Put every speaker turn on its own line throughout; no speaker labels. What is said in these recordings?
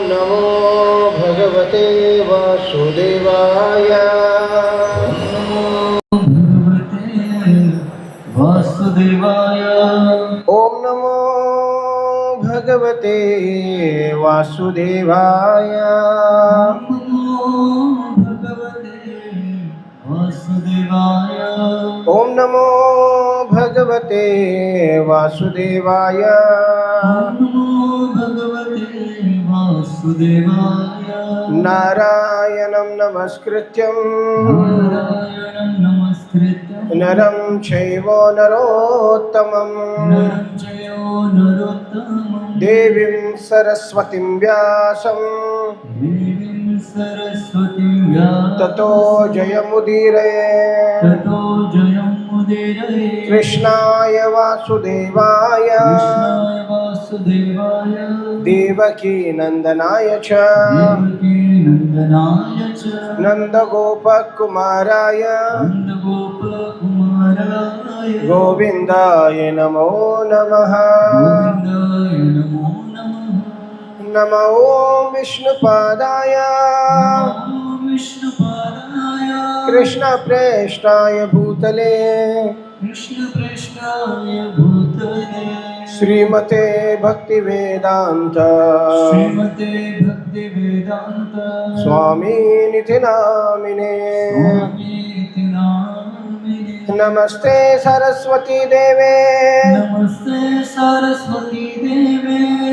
नमो भगवते वासुदेवाय।
वासुदेवाय।
ओम नमो भगवते वासुदेवाय।
ओम नमो भगवते
ओम
वासुदेवाय।
नमो भगवते वासुदेवाय। नारायणं नमस्कृत्यं नरं चैव नरोत्तमं देवीं सरस्वतीं व्यासं ततो जयमुदीरये। कृष्णाय वासुदेवाय देवकी नंदनाय च नंदगोपकुमाराय गोविंदाय नमो नमः। नमो विष्णुपादाय कृष्ण प्रेष्ठाय भूतले श्रीमते भक्ति वेदांत स्वामी निधि नामिने। नमस्ते सरस्वती देवे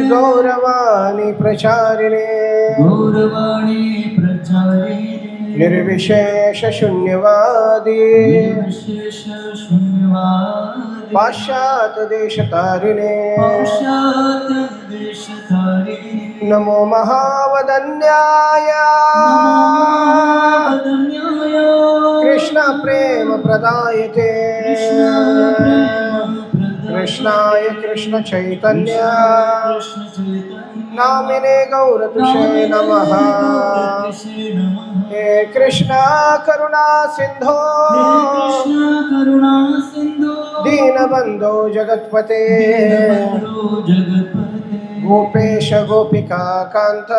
गौरवाणी प्रचारिणे निर्विशेष शून्यवादी पाश्चात्य देशतारिणे। नमो महावदन्याय कृष्ण प्रेम प्रदायते कृष्णाय कृष्ण चैतन्य नामिने गौरतुषे नमः। हे कृष्णा करुणा सिंधो दीनबंधो जगत्पते गोपेश गोपिका कांत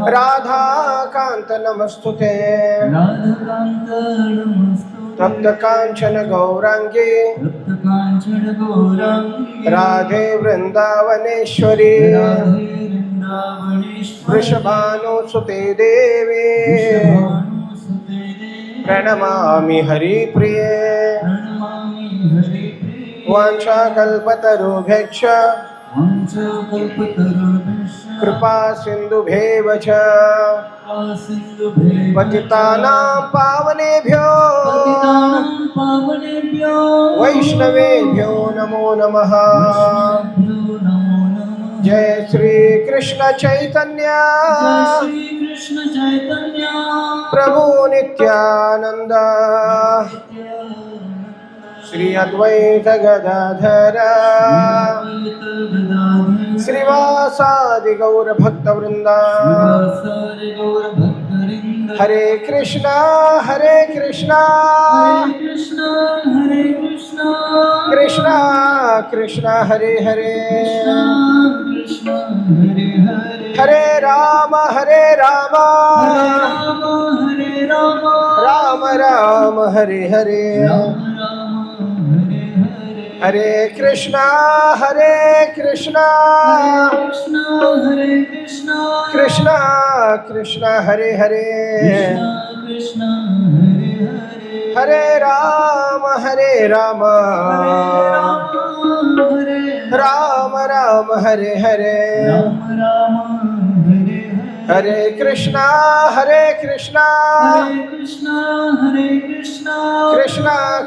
राधा कांत नमस्तुते। तप्त कांचन गौरांगी राधे वृंदावनेश्वरी वृषभानुसुते देवी प्रणमामि हरिप्रिये। वाञ्छाकल्पतरुभ्यश्च कृपा सिन्धुभ्येव च पतितानां पावनेभ्यो वैष्णवेभ्यो नमो नमः। जय श्री कृष्ण चैतन्य प्रभु नित्यानंद श्री अद्वैत गदाधर श्रीवासादि गौर भक्त वृंदा। हरे कृष्णा कृष्णा कृष्णा हरे हरे हरे राम राम राम हरे हरे। हरे कृष्णा कृष्णा कृष्णा हरे हरे हरे राम राम राम हरे हरे। हरे कृष्णा कृष्णा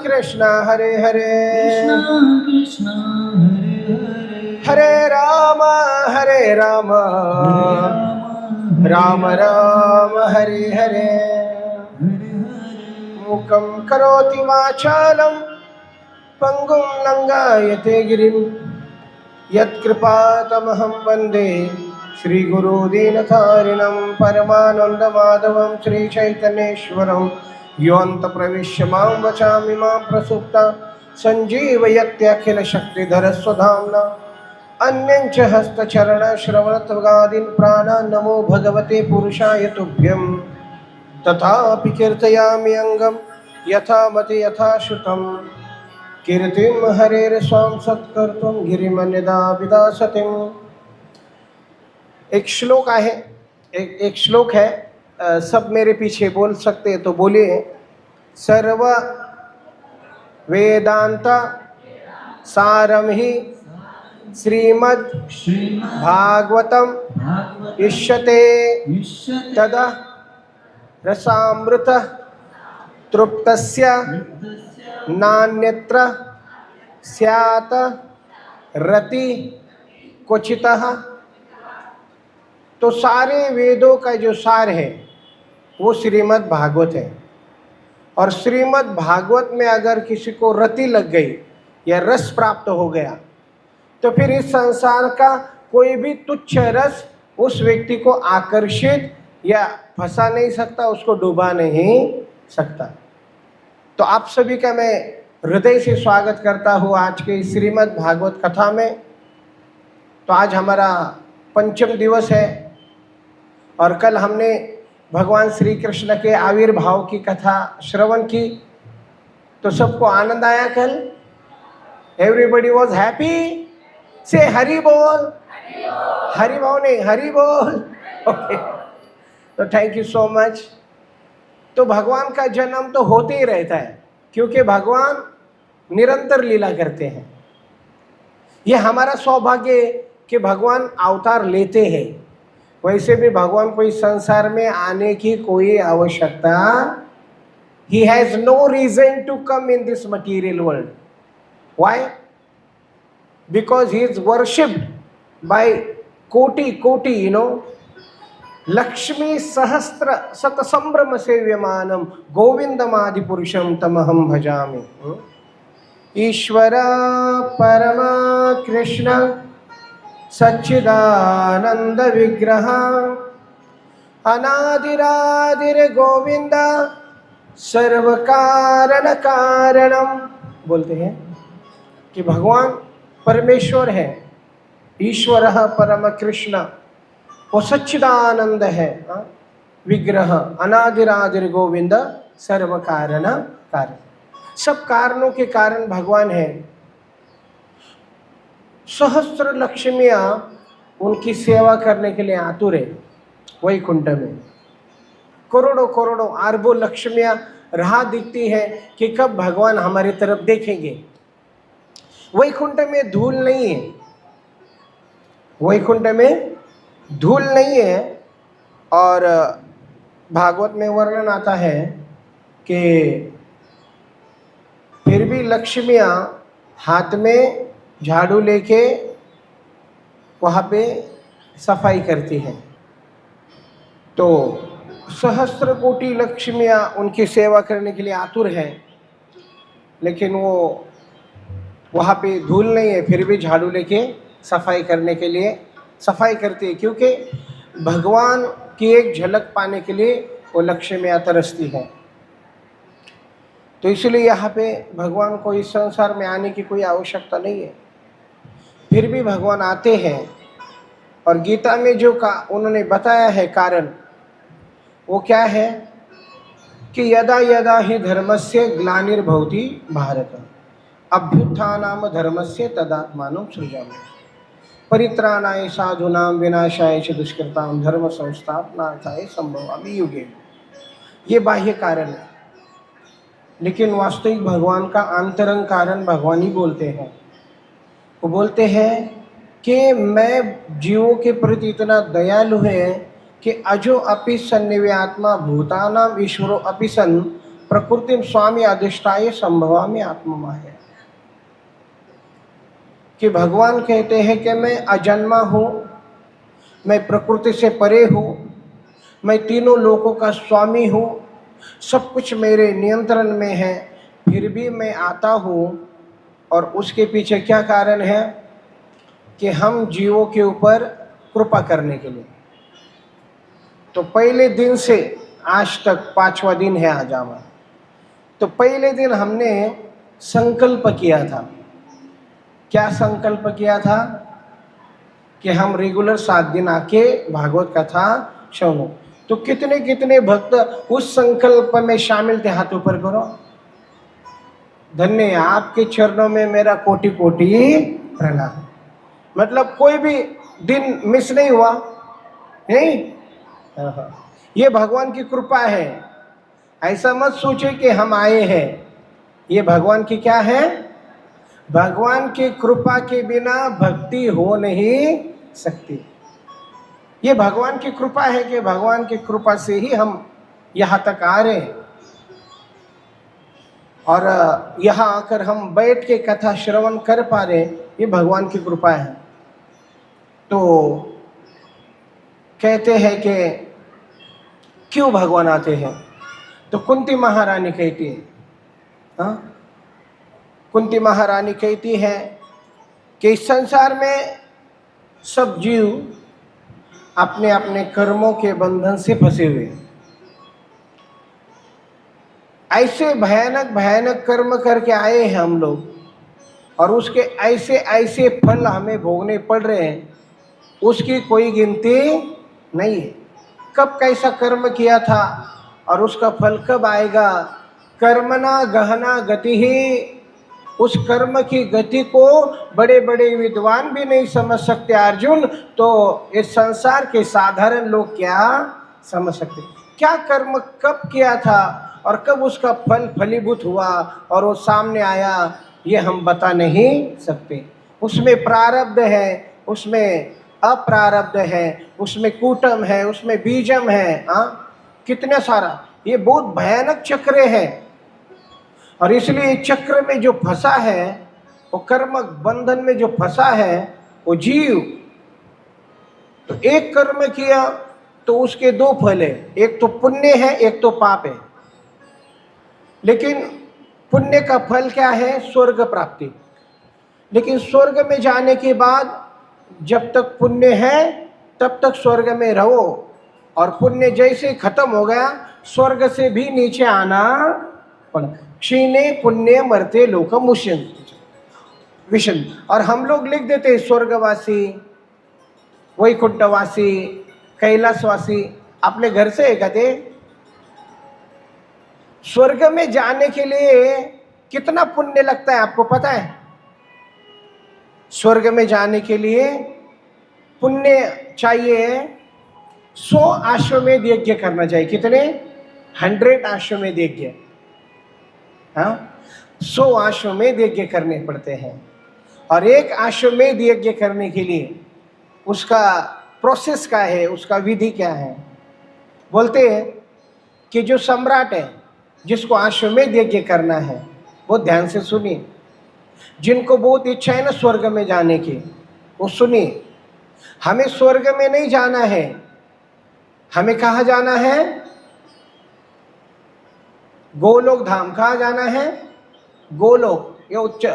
कृष्णा हरे हरे हरे राम राम राम हरे हरे। मूकं करोति वाचालं पंगुं लंघयते गिरिं यत्कृपातमहं वन्दे श्रीगुरो दीनतारिणं परमानन्दमाधवं श्रीचैतन्येश्वरं योऽन्तप्रविश्य मां वचामि मां प्रसुप्ता सञ्जीवयत्यखिलशक्तिधरस्वधाम्ना अन्यंच हस्तचरण श्रवणत्वगादीन् प्राण नमो भगवते पुरुषाय तुभ्यं तथापि कीर्तयामि अंगम यथा मति यथा श्रुतं कीर्तिं हरेर स्वां सत्कर्तुं गिरिमन्यदा विदासतिम्। एक श्लोक है, एक श्लोक है, सब मेरे पीछे बोल सकते हैं तो बोलिए। सर्व वेदांत सारम ही श्रीमद् भागवतम इष्यते तदा रसामृत तृप्तस्य नान्यत्र स्यात् रति क्वचितः। तो सारे वेदों का जो सार है वो श्रीमद् भागवत है, और श्रीमद् भागवत में अगर किसी को रति लग गई या रस प्राप्त हो गया तो फिर इस संसार का कोई भी तुच्छ रस उस व्यक्ति को आकर्षित या फंसा नहीं सकता, उसको डुबा नहीं सकता। तो आप सभी का मैं हृदय से स्वागत करता हूँ आज के श्रीमद् भागवत कथा में। तो आज हमारा पंचम दिवस है और कल हमने भगवान श्री कृष्ण के आविर्भाव की कथा श्रवण की, तो सबको आनंद आया कल? Everybody was happy? से हरि बोल। हरि भाव नहीं, हरि बोल। ओके, तो थैंक यू सो मच। तो भगवान का जन्म तो होते ही रहता है क्योंकि भगवान निरंतर लीला करते हैं। यह हमारा सौभाग्य है कि भगवान अवतार लेते हैं। वैसे भी भगवान को इस संसार में आने की कोई आवश्यकता, he has no reason to come in this material world. Why? Because he is worshipped by koti, you know. Lakshmi सहस्त्र सत संभ्रम सेव्यमानम गोविंदमादि पुरुषम तमहम भजामि। ईश्वर परमा कृष्ण सच्चिदानंद विग्रह अनादिरादिर गोविंद सर्व कारण कारणम। बोलते हैं कि भगवान परमेश्वर है, ईश्वर परम कृष्ण, वो सच्चिदानंद है, विग्रह अनादिरादिर गोविंद सर्व कारण कारण। सब कारणों के कारण भगवान है। सहस्त्र लक्ष्मियां उनकी सेवा करने के लिए आतुर है। वैकुंठ में करोड़ों करोड़ों अरबों लक्ष्मियां राह दिखती है कि कब भगवान हमारी तरफ देखेंगे। वैकुंठ में धूल नहीं है, वैकुंठ में धूल नहीं है। और भागवत में वर्णन आता है कि फिर भी लक्ष्मियां हाथ में झाड़ू लेके वहाँ पे सफाई करती हैं। तो सहस्त्र कोटि लक्ष्मियां उनकी सेवा करने के लिए आतुर हैं, लेकिन वो वहाँ पे धूल नहीं है, फिर भी झाड़ू लेके सफाई करने के लिए सफाई करती है, क्योंकि भगवान की एक झलक पाने के लिए वो लक्ष्मियां तरसती हैं। तो इसलिए यहाँ पे भगवान को इस संसार में आने की कोई आवश्यकता नहीं है, फिर भी भगवान आते हैं। और गीता में जो का उन्होंने बताया है कारण, वो क्या है कि यदा यदा ही धर्मस्य ग्लानिर्भवति भारत अभ्युत्थानाम धर्मस्य तदात्मानं सृजामि परित्राणाय साधूनां विनाशाय च दुष्कृतां धर्म संस्थापनार्थाय संभवामि युगे। ये बाह्य कारण है, लेकिन वास्तविक भगवान का आंतरंग कारण भगवान ही बोलते हैं। वो बोलते हैं कि मैं जीवों के प्रति इतना दयालु है कि अजो अपि सन्निव्यात्मा भूतानाम ईश्वरो अपि सन प्रकृतिम स्वामी अधिष्ठाय संभवामि आत्ममाया। कि भगवान कहते हैं कि मैं अजन्मा हूँ, मैं प्रकृति से परे हूँ, मैं तीनों लोकों का स्वामी हूँ, सब कुछ मेरे नियंत्रण में है, फिर भी मैं आता हूँ। और उसके पीछे क्या कारण है कि हम जीवों के ऊपर कृपा करने के लिए। तो पहले दिन से आज तक 5वां दिन है आज हमारा। तो पहले दिन हमने संकल्प किया था। क्या संकल्प किया था कि हम रेगुलर 7 दिन आके भागवत कथा सुनो। तो कितने कितने भक्त उस संकल्प में शामिल थे, हाथ ऊपर करो। धन्य है, आपके चरणों में मेरा कोटि कोटि प्रणाम। मतलब कोई भी दिन मिस नहीं हुआ, नहीं। ये भगवान की कृपा है। ऐसा मत सोचे कि हम आए हैं, ये भगवान की क्या है, भगवान की कृपा के बिना भक्ति हो नहीं सकती। ये भगवान की कृपा है कि भगवान की कृपा से ही हम यहाँ तक आ रहे हैं, और यहाँ आकर हम बैठ के कथा श्रवण कर पा रहे हैं, ये भगवान की कृपा है। तो कहते हैं कि क्यों भगवान आते हैं, तो कुंती महारानी कहती है, हाँ, कुंती महारानी कहती है कि इस संसार में सब जीव अपने अपने कर्मों के बंधन से फंसे हुए हैं। ऐसे भयानक भयानक कर्म करके आए हैं हम लोग, और उसके ऐसे ऐसे फल हमें भोगने पड़ रहे हैं, उसकी कोई गिनती नहीं है। कब कैसा कर्म किया था और उसका फल कब आएगा, कर्मणा गहना गति ही। उस कर्म की गति को बड़े बड़े विद्वान भी नहीं समझ सकते अर्जुन, तो इस संसार के साधारण लोग क्या समझ सकते। क्या कर्म कब किया था और कब उसका फल फलीभूत हुआ और वो सामने आया, ये हम बता नहीं सकते। उसमें प्रारब्ध है, उसमें अप्रारब्ध है, उसमें कूटम है, उसमें बीजम है, हाँ, कितने सारा, ये बहुत भयानक चक्र है। और इसलिए चक्र में जो फंसा है, वो कर्म बंधन में जो फंसा है वो जीव, तो एक कर्म किया तो उसके 2 फल है, एक तो पुण्य है, एक तो पाप है। लेकिन पुण्य का फल क्या है, स्वर्ग प्राप्ति। लेकिन स्वर्ग में जाने के बाद जब तक पुण्य है तब तक स्वर्ग में रहो, और पुण्य जैसे खत्म हो गया स्वर्ग से भी नीचे आना पड़ा। क्षीणे पुण्य मरते लोकम विषम। और हम लोग लिख देते स्वर्गवासी, वैकुंठवासी, कैलाशवासी। अपने घर से है कहते, स्वर्ग में जाने के लिए कितना पुण्य लगता है आपको पता है? स्वर्ग में जाने के लिए पुण्य चाहिए, 100 अश्वमेध यज्ञ करना चाहिए। कितने? 100 अश्वमेध यज्ञ, हाँ, 100 अश्वमेध यज्ञ करने पड़ते हैं। और एक अश्वमेध यज्ञ करने के लिए उसका प्रोसेस क्या है, उसका विधि क्या है? बोलते हैं कि जो सम्राट है, जिसको अश्वमेध यज्ञ करना है, बहुत ध्यान से सुनिए। जिनको बहुत इच्छा है ना स्वर्ग में जाने की, वो सुनिए। हमें स्वर्ग में नहीं जाना है, हमें कहाँ जाना है? गोलोक धाम। कहाँ जाना है? गोलोक। ये उच्च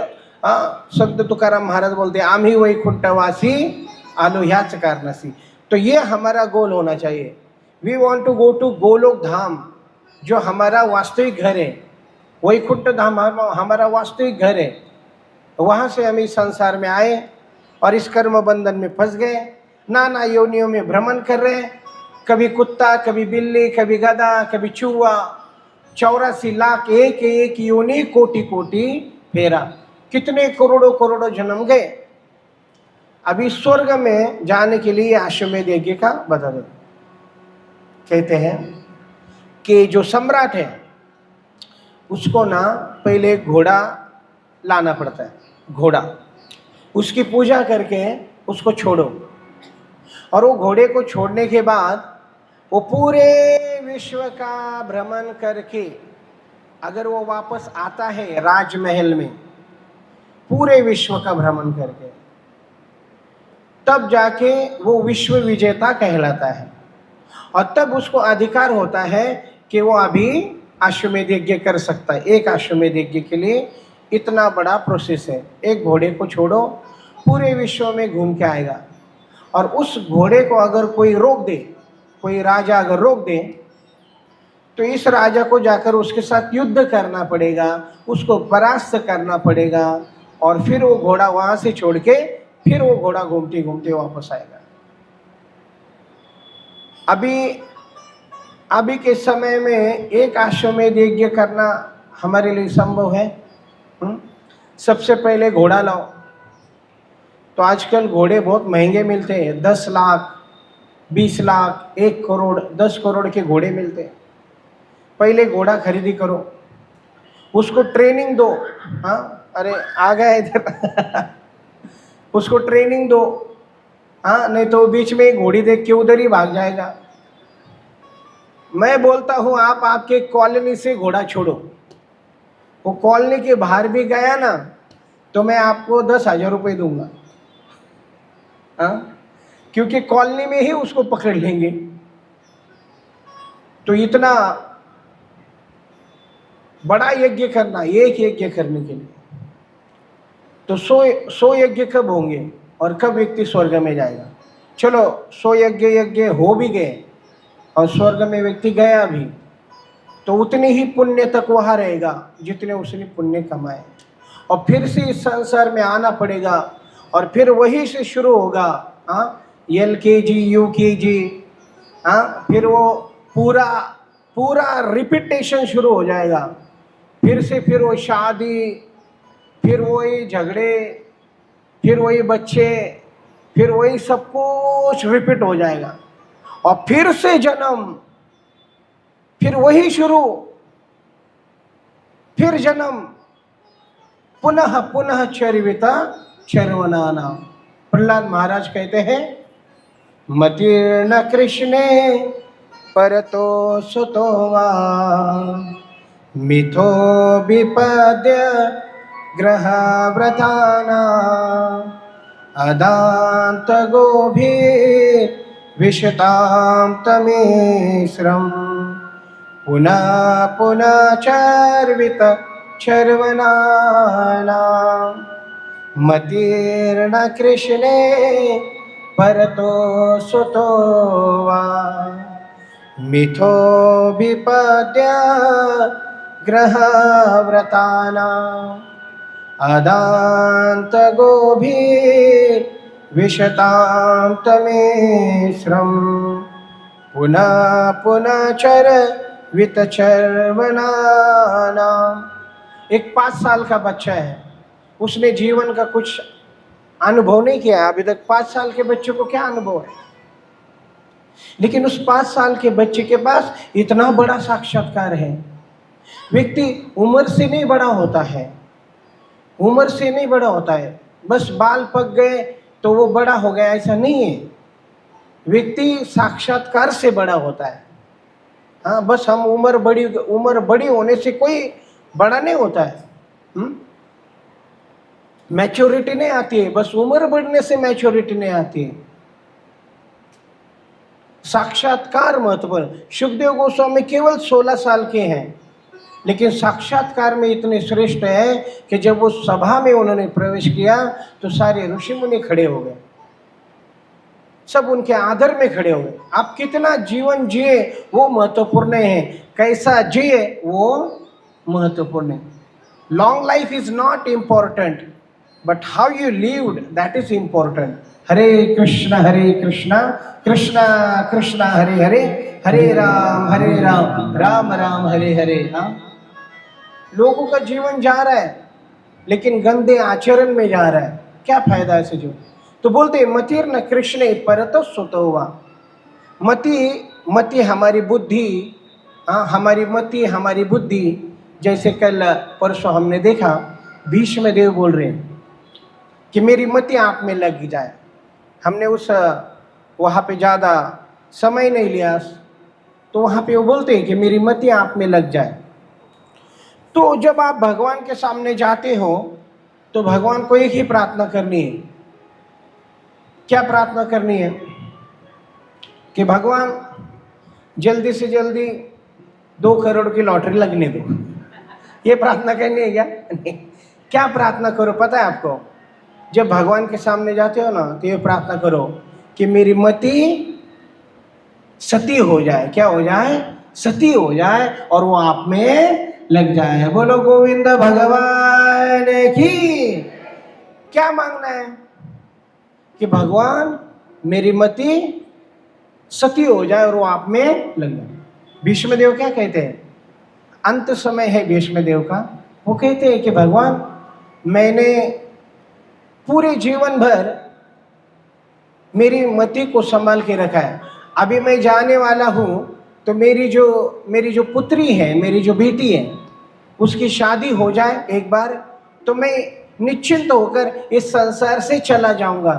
संत तुकाराम महाराज बोलते हैं, आम्ही वैकुंठवासी आलो ह्याच कारणासी। तो ये हमारा गोल होना चाहिए। We want to go to Golok Dham, जो हमारा वास्तविक घर है। वैकुंठ धाम हमारा वास्तविक घर है। वहाँ से हम इस संसार में आए और इस कर्म बंधन में फंस गए, नाना योनियों में भ्रमण कर रहे हैं। कभी कुत्ता, कभी बिल्ली, कभी गधा, कभी चूहा। 84 लाख एक एक योनि, कोटि कोटि फेरा। कितने करोड़ों करोड़ों जन्म गए। अभी स्वर्ग में जाने के लिए अश्वमेध यज्ञ का बता दो। कहते हैं कि जो सम्राट है उसको ना पहले घोड़ा लाना पड़ता है। घोड़ा, उसकी पूजा करके उसको छोड़ो, और वो घोड़े को छोड़ने के बाद वो पूरे विश्व का भ्रमण करके अगर वो वापस आता है राजमहल में, पूरे विश्व का भ्रमण करके, तब जाके वो विश्व विजेता कहलाता है। और तब उसको अधिकार होता है कि वो अभी अश्वमेध यज्ञ कर सकता है। एक अश्वमेध यज्ञ के लिए इतना बड़ा प्रोसेस है। एक घोड़े को छोड़ो, पूरे विश्व में घूम के आएगा। और उस घोड़े को अगर कोई रोक दे, कोई राजा अगर रोक दे, तो इस राजा को जाकर उसके साथ युद्ध करना पड़ेगा, उसको परास्त करना पड़ेगा, और फिर वो घोड़ा वहाँ से छोड़ के फिर वो घोड़ा घूमते घूमते वापस आएगा। अभी के समय में एक अश्वमेध यज्ञ करना हमारे लिए संभव है। सबसे पहले घोड़ा लाओ। तो आजकल घोड़े बहुत महंगे मिलते हैं, 10 लाख, 20 लाख, 1 करोड़, 10 करोड़ के घोड़े मिलते हैं। पहले घोड़ा खरीदी करो, उसको ट्रेनिंग दो। हाँ, अरे आ गया इधर उसको ट्रेनिंग दो। हाँ, नहीं तो बीच में घोड़ी देख के उधर ही भाग जाएगा। मैं बोलता हूँ आप आपके कॉलोनी से घोड़ा छोड़ो, वो कॉलोनी के बाहर भी गया ना तो मैं आपको 10,000 रुपये दूंगा। हाँ, क्योंकि कॉलोनी में ही उसको पकड़ लेंगे। तो इतना बड़ा यज्ञ करना, एक यज्ञ करने के लिए, तो 100 यज्ञ कब होंगे और कब व्यक्ति स्वर्ग में जाएगा? चलो 100 यज्ञ हो भी गए और स्वर्ग में व्यक्ति गया भी, तो उतनी ही पुण्य तक वहाँ रहेगा जितने उसने पुण्य कमाए, और फिर से इस संसार में आना पड़ेगा और फिर वही से शुरू होगा। हाँ, LKG UKG, हाँ, फिर वो पूरा रिपीटेशन शुरू हो जाएगा। फिर वो शादी, फिर वही झगड़े, फिर वही बच्चे, फिर वही सब कुछ रिपीट हो जाएगा और फिर से जन्म, फिर वही शुरू, फिर जन्म, पुनः पुनः चरिविता चरवनाना। प्रहलाद महाराज कहते हैं, मतिर्न कृष्णे परतो सुतो वा मिथो विपद्य ग्रहव्रताना अदांत गोभी विशतां तमेश्रम पुनः पुनः चर्वित चर्वनाना मतिर्न कृष्णे परतो सुतो वा मिथो विपद्य ग्रहव्रताना अदांत गोभी विशतां तमेश्रम पुनः पुनः चर वितचर्वनाना। एक 5 साल का बच्चा है, उसने जीवन का कुछ अनुभव नहीं किया अभी तक। 5 साल के बच्चे को क्या अनुभव है? लेकिन उस 5 साल के बच्चे के पास इतना बड़ा साक्षात्कार है। व्यक्ति उम्र से नहीं बड़ा होता है, उम्र से नहीं बड़ा होता है, बस बाल पक गए तो वो बड़ा हो गया, ऐसा नहीं है। व्यक्ति साक्षात्कार से बड़ा होता है। हाँ, बस हम उम्र बड़ी होने से कोई बड़ा नहीं होता है। मैच्योरिटी नहीं आती है, बस उम्र बढ़ने से मैच्योरिटी नहीं आती है। साक्षात्कार महत्वपूर्ण। सुखदेव गोस्वामी केवल 16 साल के हैं, लेकिन साक्षात्कार में इतने श्रेष्ठ है कि जब उस सभा में उन्होंने प्रवेश किया तो सारे ऋषि मुनि खड़े हो गए, सब उनके आदर में खड़े हो गए। आप कितना जीवन जिए वो महत्वपूर्ण है, कैसा जिए वो महत्वपूर्ण है। Long life is not important, but how you lived that is important. Hare Krishna Krishna Krishna Hare Hare, Hare Ram Ram Ram Hare Hare. हाँ, लोगों का जीवन जा रहा है लेकिन गंदे आचरण में जा रहा है, क्या फायदा ऐसे जो। तो बोलते मतिर्न कृष्णे परतो सुतो वा। मति हमारी बुद्धि, हाँ, हमारी मति हमारी बुद्धि। जैसे कल परसों हमने देखा भीष्म देव बोल रहे हैं कि मेरी मति आप में लग जाए। हमने वहाँ पे ज़्यादा समय नहीं लिया, तो वहाँ पे वो बोलते हैं कि मेरी मति आप में लग जाए। तो जब आप भगवान के सामने जाते हो तो भगवान को एक ही प्रार्थना करनी है। क्या प्रार्थना करनी है? कि भगवान जल्दी से जल्दी 2 करोड़ की लॉटरी लगने दो। ये प्रार्थना करनी है क्या? नहीं। क्या प्रार्थना करो पता है आपको? जब भगवान के सामने जाते हो ना तो ये प्रार्थना करो कि मेरी मति सती हो जाए। क्या हो जाए? सती हो जाए और वो आप में लग जाए। बोलो गोविंद भगवान की। क्या मांगना है? कि भगवान मेरी मति सती हो जाए और वो आप में लग जाए। भीष्मदेव क्या कहते हैं, अंत समय है भीष्मदेव का, वो कहते हैं कि भगवान मैंने पूरे जीवन भर मेरी मति को संभाल के रखा है, अभी मैं जाने वाला हूँ तो मेरी जो पुत्री है, मेरी जो बेटी है, उसकी शादी हो जाए एक बार तो मैं निश्चिंत होकर इस संसार से चला जाऊंगा।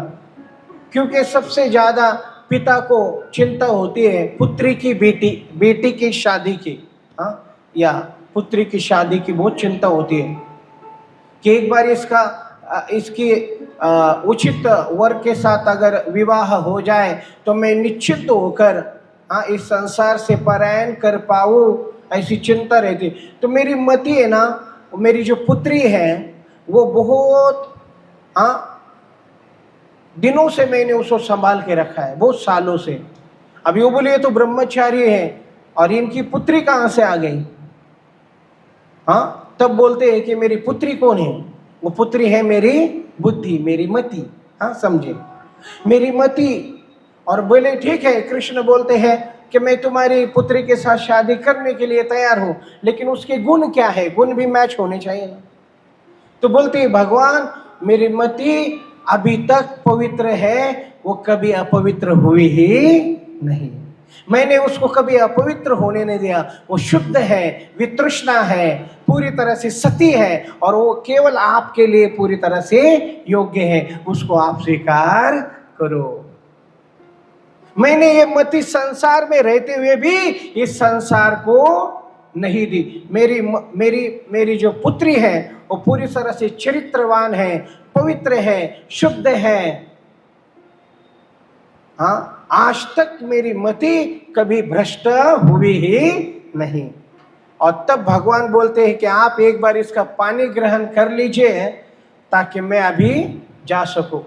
क्योंकि सबसे ज़्यादा पिता को चिंता होती है पुत्री की बेटी की शादी की, हाँ, या पुत्री की शादी की बहुत चिंता होती है कि एक बार इसकी उचित वर के साथ अगर विवाह हो जाए तो मैं निश्चित होकर इस संसार से पलायन कर पाऊँ, ऐसी चिंता रहती। तो मेरी मति है ना, मेरी जो पुत्री है वो बहुत दिनों से मैंने उसको संभाल के रखा है, बहुत सालों से। अभी वो बोले तो ब्रह्मचारी है और इनकी पुत्री कहाँ से आ गई, हाँ, तब बोलते हैं कि मेरी पुत्री कौन है, वो पुत्री है मेरी बुद्धि, मेरी मति, हाँ, समझे, मेरी मति। और बोले ठीक है, कृष्ण बोलते हैं कि मैं तुम्हारी पुत्री के साथ शादी करने के लिए तैयार हूँ, लेकिन उसके गुण क्या है, गुण भी मैच होने चाहिए ना। तो बोलते हैं भगवान मेरी मति अभी तक पवित्र है, वो कभी अपवित्र हुई ही नहीं, मैंने उसको कभी अपवित्र होने नहीं दिया, वो शुद्ध है, वितृष्णा है, पूरी तरह से सती है और वो केवल आपके लिए पूरी तरह से योग्य है, उसको आप स्वीकार करो। मैंने ये मति संसार में रहते हुए भी इस संसार को नहीं दी। मेरी जो पुत्री है वो पूरी तरह से चरित्रवान है, पवित्र है, शुद्ध है, हाँ, आज तक मेरी मति कभी भ्रष्ट हुई ही नहीं। और तब भगवान बोलते हैं कि आप एक बार इसका पानी ग्रहण कर लीजिए ताकि मैं अभी जा सकूं।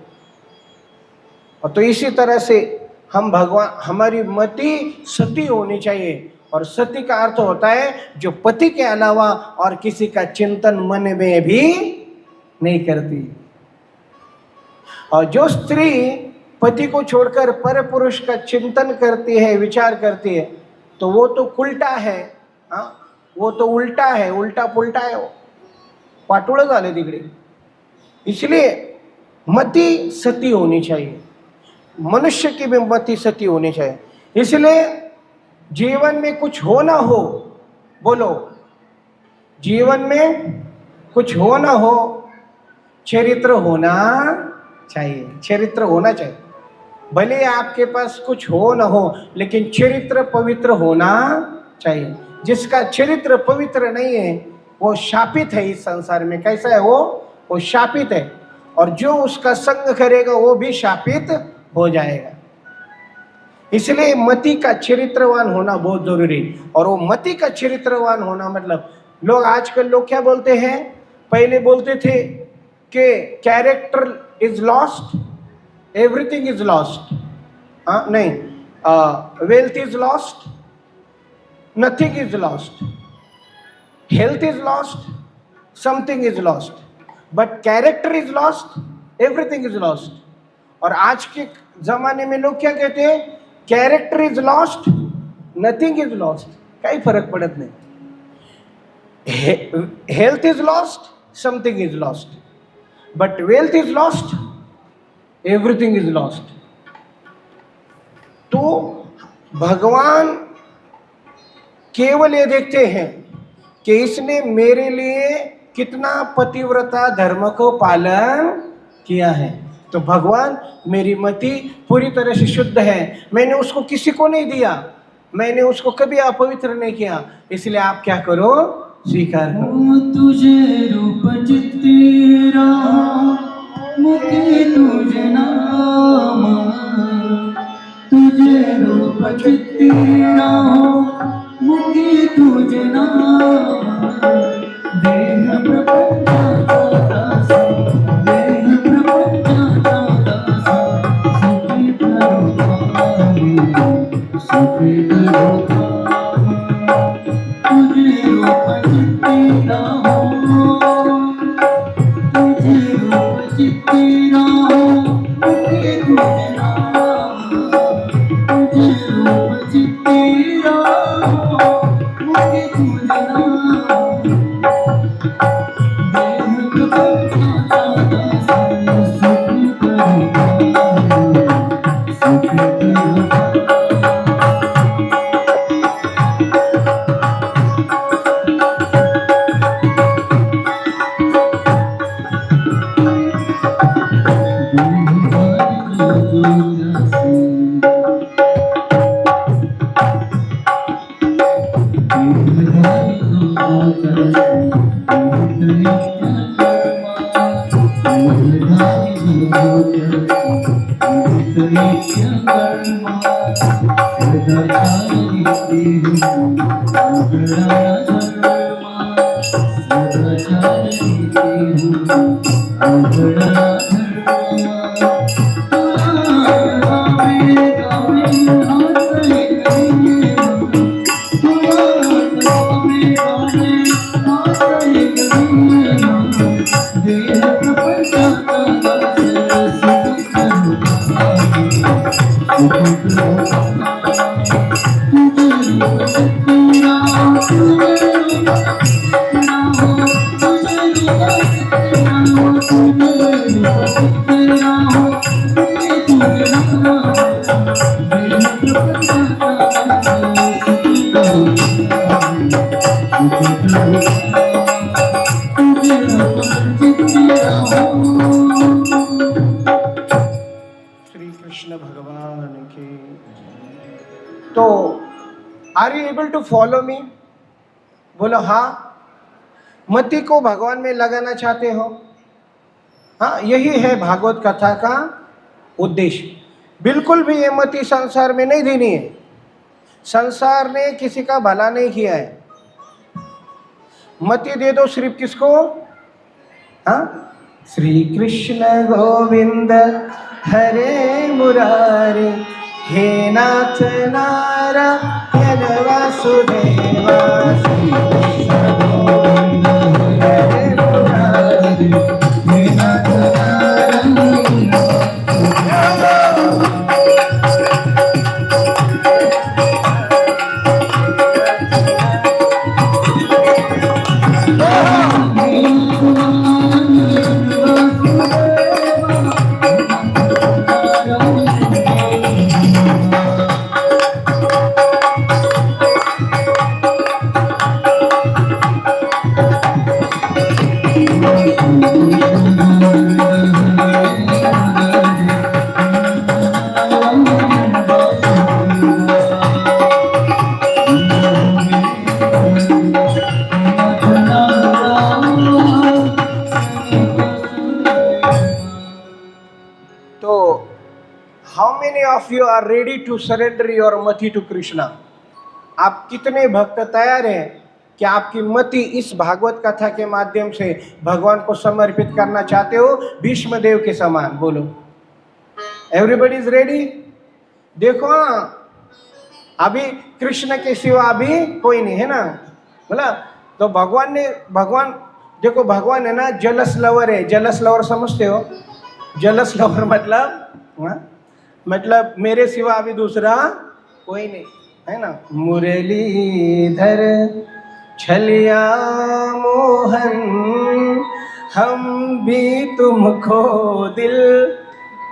और तो इसी तरह से हमारी मति सती होनी चाहिए, और सती का अर्थ होता है जो पति के अलावा और किसी का चिंतन मन में भी नहीं करती। और जो स्त्री पति को छोड़कर पर पुरुष का चिंतन करती है, विचार करती है, तो वो तो उल्टा है, हाँ, वो तो उल्टा है, उल्टा पुल्टा है, वो पाटोळं झाले तिकडे। इसलिए मति सती होनी चाहिए, मनुष्य की भी मति सती होनी चाहिए। इसलिए जीवन में कुछ हो ना हो, बोलो, जीवन में कुछ हो ना हो, चरित्र होना चाहिए, चरित्र होना चाहिए। भले आपके पास कुछ हो ना हो, लेकिन चरित्र पवित्र होना चाहिए। जिसका चरित्र पवित्र नहीं है वो शापित है इस संसार में। कैसा है वो शापित है, और जो उसका संग करेगा वो भी शापित हो जाएगा। इसलिए मति का चरित्रवान होना बहुत जरूरी। और वो मति का चरित्रवान होना मतलब आजकल लोग क्या बोलते हैं, पहले बोलते थे कि character is lost, everything is lost, नहीं, wealth is lost, nothing is lost, health is lost, something is lost, but character is lost, everything is lost. और आज के जमाने में लोग क्या कहते हैं, character is lost, nothing is lost, काही फरक पड़त नहीं। Health is lost, something is lost, but wealth is lost, everything is lost. तो भगवान केवल ये देखते हैं कि इसने मेरे लिए कितना पतिव्रता धर्म को पालन किया है। तो भगवान मेरी मति पूरी तरह से शुद्ध है, मैंने उसको किसी को नहीं दिया, मैंने उसको कभी अपवित्र नहीं किया, इसलिए आप क्या करो, स्वीकार करो।
तुझे रूप चित्तीरा मुखे तुझे नाम, तुझे रूप चित्तीरा मुखे तुझे नाम, देह प्रपंचाचा दास, देह प्रपंचाचा दास, सुखी करो काम, तुझे रूप चित्तीरा तुझे रूप चित्तीरा मुखे धर्मा सदाचारी हूँ अवगणा धर्मा सदाचारी हूँ अवगणा
श्री कृष्ण भगवान की। तो are you able to follow me? बोलो हाँ। मति को भगवान में लगाना चाहते हो? हाँ, यही है भागवत कथा का उद्देश्य। बिल्कुल भी ये मति संसार में नहीं देनी है। संसार ने किसी का भला नहीं किया है। मति दे दो सिर्फ किसको? हाँ, श्री कृष्ण गोविंद हरे मुरारी, हे नाथ नारायण वासुदेवा। श्री कृष्ण गोविंद हरे मुरारी, हे नाथ Narayan. How many of you are ready to surrender your mati to Krishna? आप कितने भक्त तैयार हैं कि आपकी मति इस भागवत कथा के माध्यम से भगवान को समर्पित करना चाहते हो, भीष्म देव के समान? बोलो, एवरीबडी इज रेडी? देखो अभी कृष्ण के सिवा अभी कोई नहीं है ना, बोला। तो भगवान देखो, भगवान है ना जलस लवर है। जलस लवर समझते हो? जलस लवर मतलब मेरे सिवा अभी दूसरा कोई नहीं है ना। मुरलीधर छलिया मोहन, हम भी तुमको दिल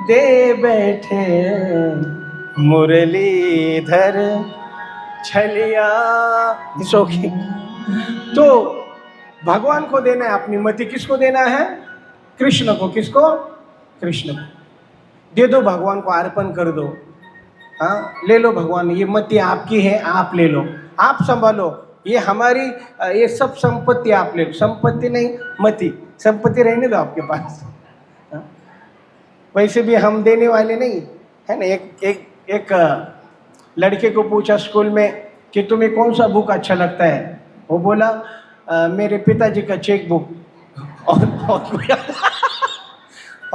दे बैठे। मुरलीधर छलिया सौखी। तो भगवान को देना है अपनी मति। किसको देना है? कृष्ण को। किसको? कृष्ण को दे दो, भगवान को अर्पण कर दो। हाँ, ले लो भगवान, ये मति आपकी है, आप ले लो, आप संभालो। ये हमारी ये सब संपत्ति आप ले लो। संपत्ति नहीं, मति। संपत्ति रहने दो आपके पास। हाँ? वैसे भी हम देने वाले नहीं है ना। एक लड़के को पूछा स्कूल में कि तुम्हें कौन सा बुक अच्छा लगता है? वो बोला मेरे पिताजी का चेक बुक,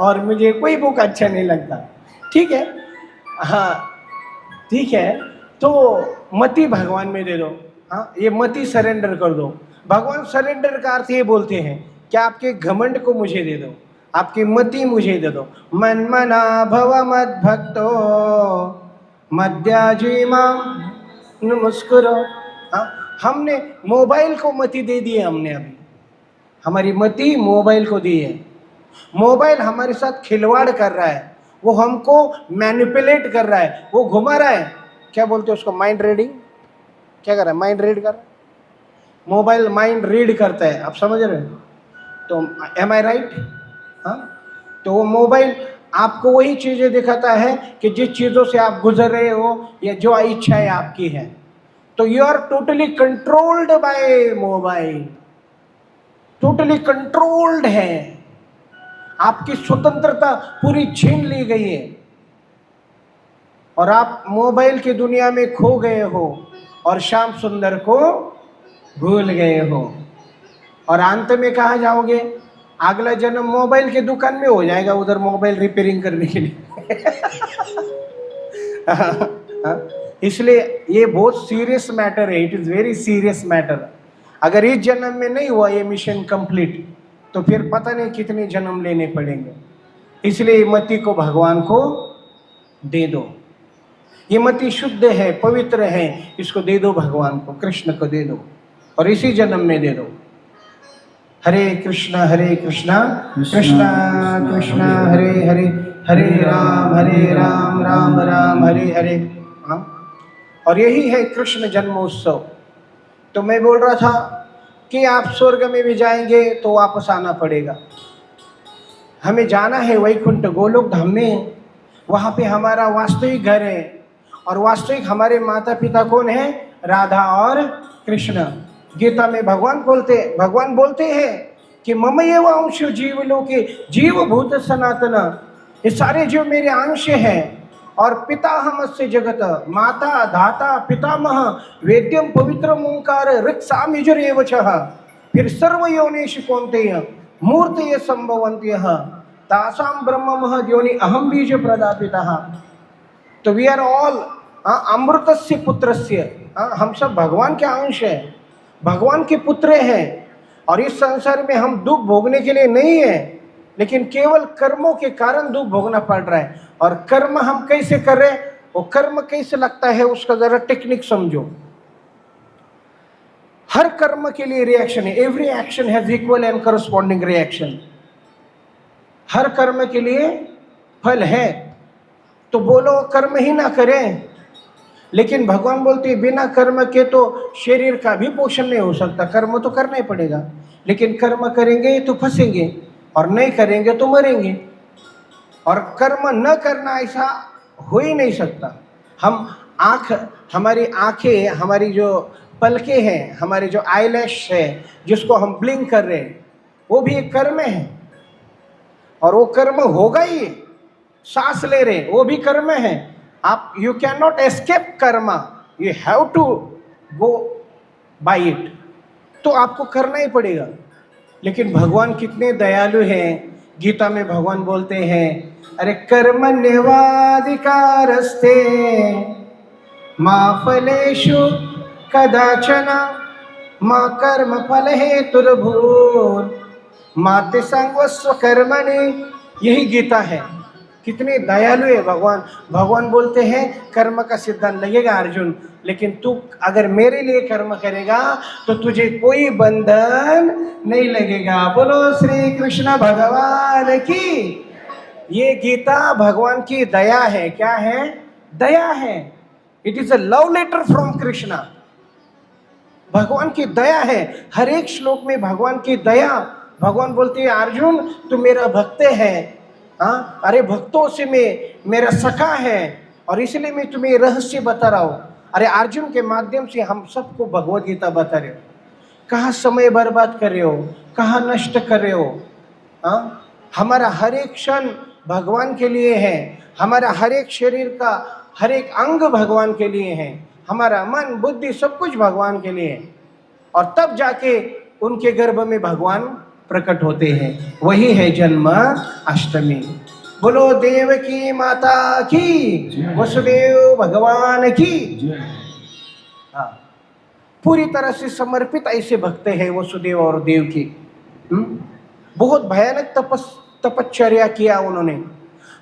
और मुझे कोई बुक अच्छा नहीं लगता। ठीक है, हाँ ठीक है। तो मति भगवान में दे दो। हाँ, ये मति सरेंडर कर दो। भगवान सरेंडर का अर्थ ये बोलते हैं कि आपके घमंड को मुझे दे दो, आपकी मति मुझे दे दो। मन मना भव मद भक्तो मद्याजी मां मुस्कुरो। हाँ, हमने मोबाइल को मति दे दी है। हमने अभी हमारी मति मोबाइल को दी है। मोबाइल हमारे साथ खिलवाड़ कर रहा है, वो हमको मैनिपुलेट कर रहा है, वो घुमा रहा है। क्या बोलते हैं उसको? Mind reading. क्या कर रहा है? माइंड रीड कर रहा है। मोबाइल माइंड रीड करता है, आप समझ रहे हो? तो एम आई राइट? हाँ, तो वो मोबाइल आपको वही चीज़ें दिखाता है कि जिस चीज़ों से आप गुजर रहे हो या जो इच्छाएं आपकी है। तो you are totally controlled by mobile, totally controlled है। आपकी स्वतंत्रता पूरी छीन ली गई है। और आप मोबाइल की दुनिया में खो गए हो और श्याम सुंदर को भूल गए हो, और अंत में कहाँ जाओगे? अगला जन्म मोबाइल की दुकान में हो जाएगा, उधर मोबाइल रिपेयरिंग करने के लिए। इसलिए ये बहुत सीरियस मैटर है, it is very serious matter. अगर इस जन्म में नहीं हुआ ये मिशन कंप्लीट तो फिर पता नहीं कितने जन्म लेने पड़ेंगे। इसलिए मति को भगवान को दे दो। ये मति शुद्ध है, पवित्र है, इसको दे दो भगवान को, कृष्ण को दे दो और इसी जन्म में दे दो। हरे कृष्णा कृष्णा कृष्णा हरे हरे, हरे राम राम राम हरे हरे। हाँ, और यही है कृष्ण जन्मोत्सव। तो मैं बोल रहा था कि आप स्वर्ग में भी जाएंगे तो वापस आना पड़ेगा। हमें जाना है वैकुंठ गोलोक धाम में, वहाँ पे हमारा वास्तविक घर है। और वास्तविक हमारे माता पिता कौन है? राधा और कृष्ण। गीता में भगवान बोलते हैं कि मम एव अंश जीवलोके जीवभूत सनातन, ये सारे जीव मेरे अंश हैं। और पिताहमस्य जगत, माता धाता पितामह वेद्यम पवित्र ओंकार ऋक्साम यजुरेव चः, फिर सर्व योनिषु कौन्तेय मूर्तय संभवन्त्यः तासाम ब्रह्म महद् योनि अहम बीज प्रदापितः। तो वी आर ऑल अमृतस्य पुत्रस्य, हम सब भगवान के अंश हैं, भगवान के पुत्र हैं। और इस संसार में हम दुख भोगने के लिए नहीं है, लेकिन केवल कर्मों के कारण दुख भोगना पड़ रहा है। और कर्म हम कैसे कर रहे हैं, वो कर्म कैसे लगता है उसका जरा टेक्निक समझो। हर कर्म के लिए रिएक्शन है, every action has equal and corresponding reaction. हर कर्म के लिए फल है। तो बोलो कर्म ही ना करें, लेकिन भगवान बोलते हैं बिना कर्म के तो शरीर का भी पोषण नहीं हो सकता, कर्म तो करना ही पड़ेगा। लेकिन कर्म करेंगे तो फंसेंगे और नहीं करेंगे तो मरेंगे। और कर्म न करना ऐसा हो ही नहीं सकता। हमारी आंखें, हमारी जो पलकें हैं, हमारी जो आईलैश है जिसको हम ब्लिंक कर रहे हैं, वो भी एक कर्म है। और वो कर्म होगा ही। सांस ले रहे वो भी कर्म है। आप you can not escape karma, you have to go by it. तो आपको करना ही पड़ेगा। लेकिन भगवान कितने दयालु हैं। गीता में भगवान बोलते हैं, अरे कर्मण्येवाधिकारस्ते मा फलेषु कदाचन मा कर्म फल हेतुर्भूर् मा ते संगस्व कर्मणि। यही गीता है। कितने दयालु है भगवान। भगवान बोलते हैं कर्म का सिद्धांत लगेगा अर्जुन, लेकिन तू अगर मेरे लिए कर्म करेगा तो तुझे कोई बंधन नहीं लगेगा। बोलो श्री कृष्ण भगवान की। ये गीता भगवान की दया है। क्या है? दया है। It is a love letter from Krishna. भगवान की दया है। हर एक श्लोक में भगवान की दया। भगवान बोलते हैं अर्जुन तू मेरा भक्त है। हाँ, अरे भक्तों से मेरा सखा है, और इसलिए मैं तुम्हें रहस्य बता रहा हूँ। अरे अर्जुन के माध्यम से हम सबको भगवद गीता बता रहे हो। कहाँ समय बर्बाद कर रहे हो, कहाँ नष्ट कर रहे हो। हाँ, हमारा हर एक क्षण भगवान के लिए है। हमारा हर एक शरीर का हर एक अंग भगवान के लिए है। हमारा मन बुद्धि सब कुछ भगवान के लिए है। और तब जाके उनके गर्भ में भगवान प्रकट होते हैं। वही है जन्म अष्टमी। बोलो देवकी माता की, वसुदेव भगवान की। हाँ, पूरी तरह से समर्पित ऐसे भक्त हैं वसुदेव और देवकी। बहुत भयानक तपश्चर्या किया उन्होंने।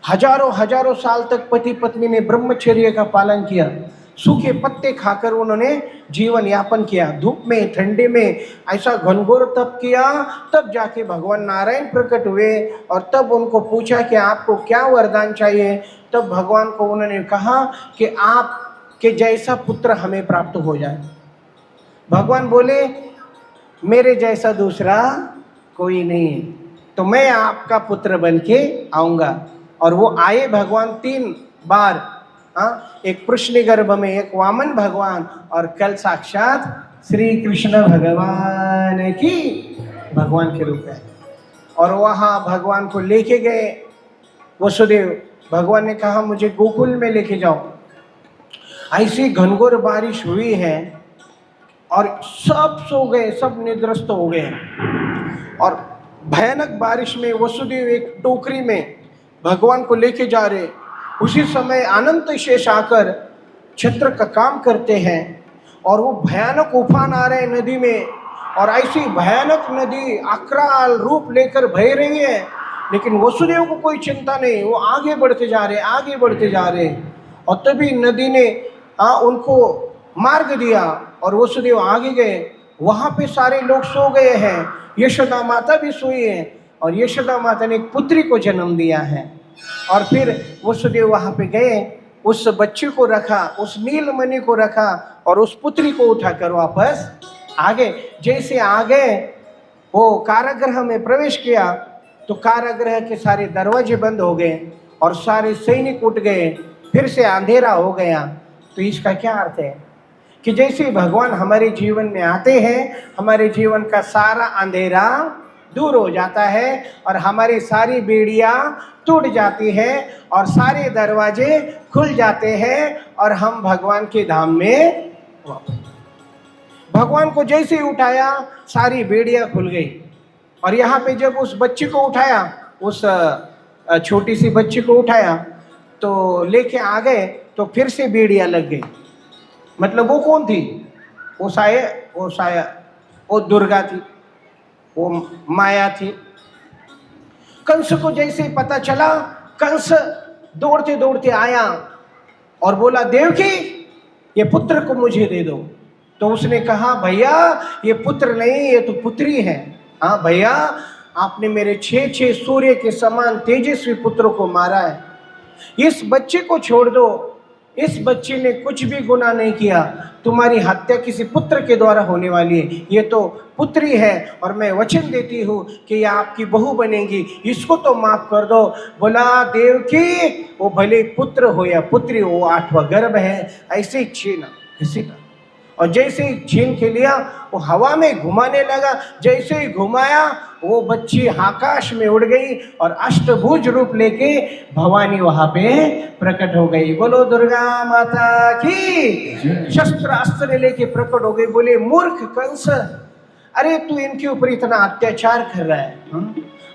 हजारों साल तक पति पत्नी ने ब्रह्मचर्य का पालन किया। सूखे पत्ते खाकर उन्होंने जीवन यापन किया। धूप में, ठंडे में ऐसा घनघोर तप किया। तब जाके भगवान नारायण प्रकट हुए और तब उनको पूछा कि आपको क्या वरदान चाहिए। तब भगवान को उन्होंने कहा कि आपके जैसा पुत्र हमें प्राप्त हो जाए। भगवान बोले मेरे जैसा दूसरा कोई नहीं है, तो मैं आपका पुत्र बन के आऊँगा। और वो आए भगवान 3 बार। एक कृष्ण गर्भ में, एक वामन भगवान, और कल साक्षात श्री कृष्ण भगवान की भगवान के रूप में। और वहाँ भगवान को लेके गए वसुदेव। भगवान ने कहा मुझे गोकुल में लेके जाओ। ऐसी घनघोर बारिश हुई है और सब सो गए, सब निद्रस्त हो गए। और भयानक बारिश में वसुदेव एक टोकरी में भगवान को लेके जा रहे। उसी समय अनंत शेष आकर छत्र का काम करते हैं और वो भयानक उफान आ रहे हैं नदी में, और ऐसी भयानक नदी अक्राल रूप लेकर बह रही है। लेकिन वसुदेव को कोई चिंता नहीं, वो आगे बढ़ते जा रहे, आगे बढ़ते जा रहे। और तभी नदी ने उनको मार्ग दिया और वसुदेव आगे गए। वहाँ पे सारे लोग सो गए हैं, यशोदा माता भी सोई है, और यशोदा माता ने एक पुत्री को जन्म दिया है। और फिर वसुदेव वहाँ पे गए, उस बच्चे को रखा, उस नीलमणि को रखा और उस पुत्री को उठाकर वापस आ गए। जैसे आ गए वो कारागृह में प्रवेश किया तो कारागृह के सारे दरवाजे बंद हो गए और सारे सैनिक उठ गए, फिर से अंधेरा हो गया। तो इसका क्या अर्थ है कि जैसे भगवान हमारे जीवन में आते हैं, हमारे जीवन का सारा अंधेरा दूर हो जाता है और हमारी सारी बेड़ियाँ टूट जाती है और सारे दरवाजे खुल जाते हैं और हम भगवान के धाम में वापस। भगवान को जैसे ही उठाया सारी बेड़ियाँ खुल गई। और यहाँ पे जब उस बच्ची को उठाया, उस छोटी सी बच्ची को उठाया तो लेके आ गए तो फिर से बेड़ियाँ लग गई। मतलब वो कौन थी? वो दुर्गा थी, वो माया थी। कंस को जैसे ही पता चला, कंस दौड़ते दौड़ते आया और बोला, देवकी ये पुत्र को मुझे दे दो। तो उसने कहा, भैया ये पुत्र नहीं, ये तो पुत्री है। हाँ भैया, आपने मेरे 6 सूर्य के समान तेजस्वी पुत्र को मारा है, इस बच्चे को छोड़ दो। इस बच्चे ने कुछ भी गुनाह नहीं किया, तुम्हारी हत्या किसी पुत्र के द्वारा होने वाली है, ये तो पुत्री है और मैं वचन देती हूँ कि ये आपकी बहू बनेगी, इसको तो माफ कर दो। बोला, देवकी वो भले पुत्र हो या पुत्री, वो 8वां गर्भ है, ऐसे ही छीना घसीटा। और जैसे ही छीन के लिया वो हवा में घुमाने लगा, जैसे ही घुमाया वो बच्ची आकाश में उड़ गई और अष्टभुज रूप लेके भवानी वहां पे प्रकट हो गई। बोलो दुर्गा माता की। शस्त्र अस्त्र लेके प्रकट हो गई। बोले, मूर्ख कंस, अरे तू इनके ऊपर इतना अत्याचार कर रहा है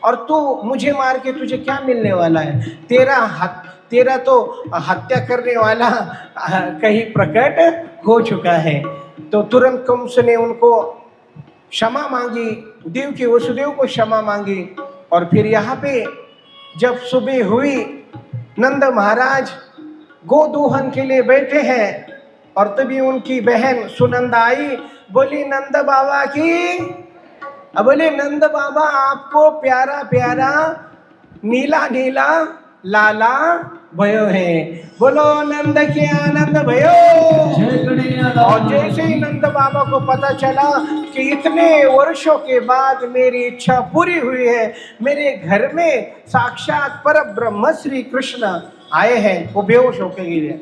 और तू मुझे मार के तुझे क्या मिलने वाला है? तेरा तो हत्या करने वाला कहीं प्रकट हो चुका है। तो तुरंत कंस ने उनको क्षमा मांगी, देव के वसुदेव को क्षमा मांगी। और फिर यहाँ पे जब सुबह हुई, नंद महाराज गोदोहन के लिए बैठे हैं और तभी उनकी बहन सुनंदा आई। बोली, नंद बाबा की। अब बोले, नंद बाबा आपको प्यारा प्यारा नीला नीला लाला भयो है। बोलो नंद के आनंद भयो। और जैसे ही नंद बाबा को पता चला कि इतने वर्षों के बाद मेरी इच्छा पूरी हुई है, मेरे घर में साक्षात पर ब्रह्म श्री कृष्ण आए हैं, वो बेहोश होकर गिरे।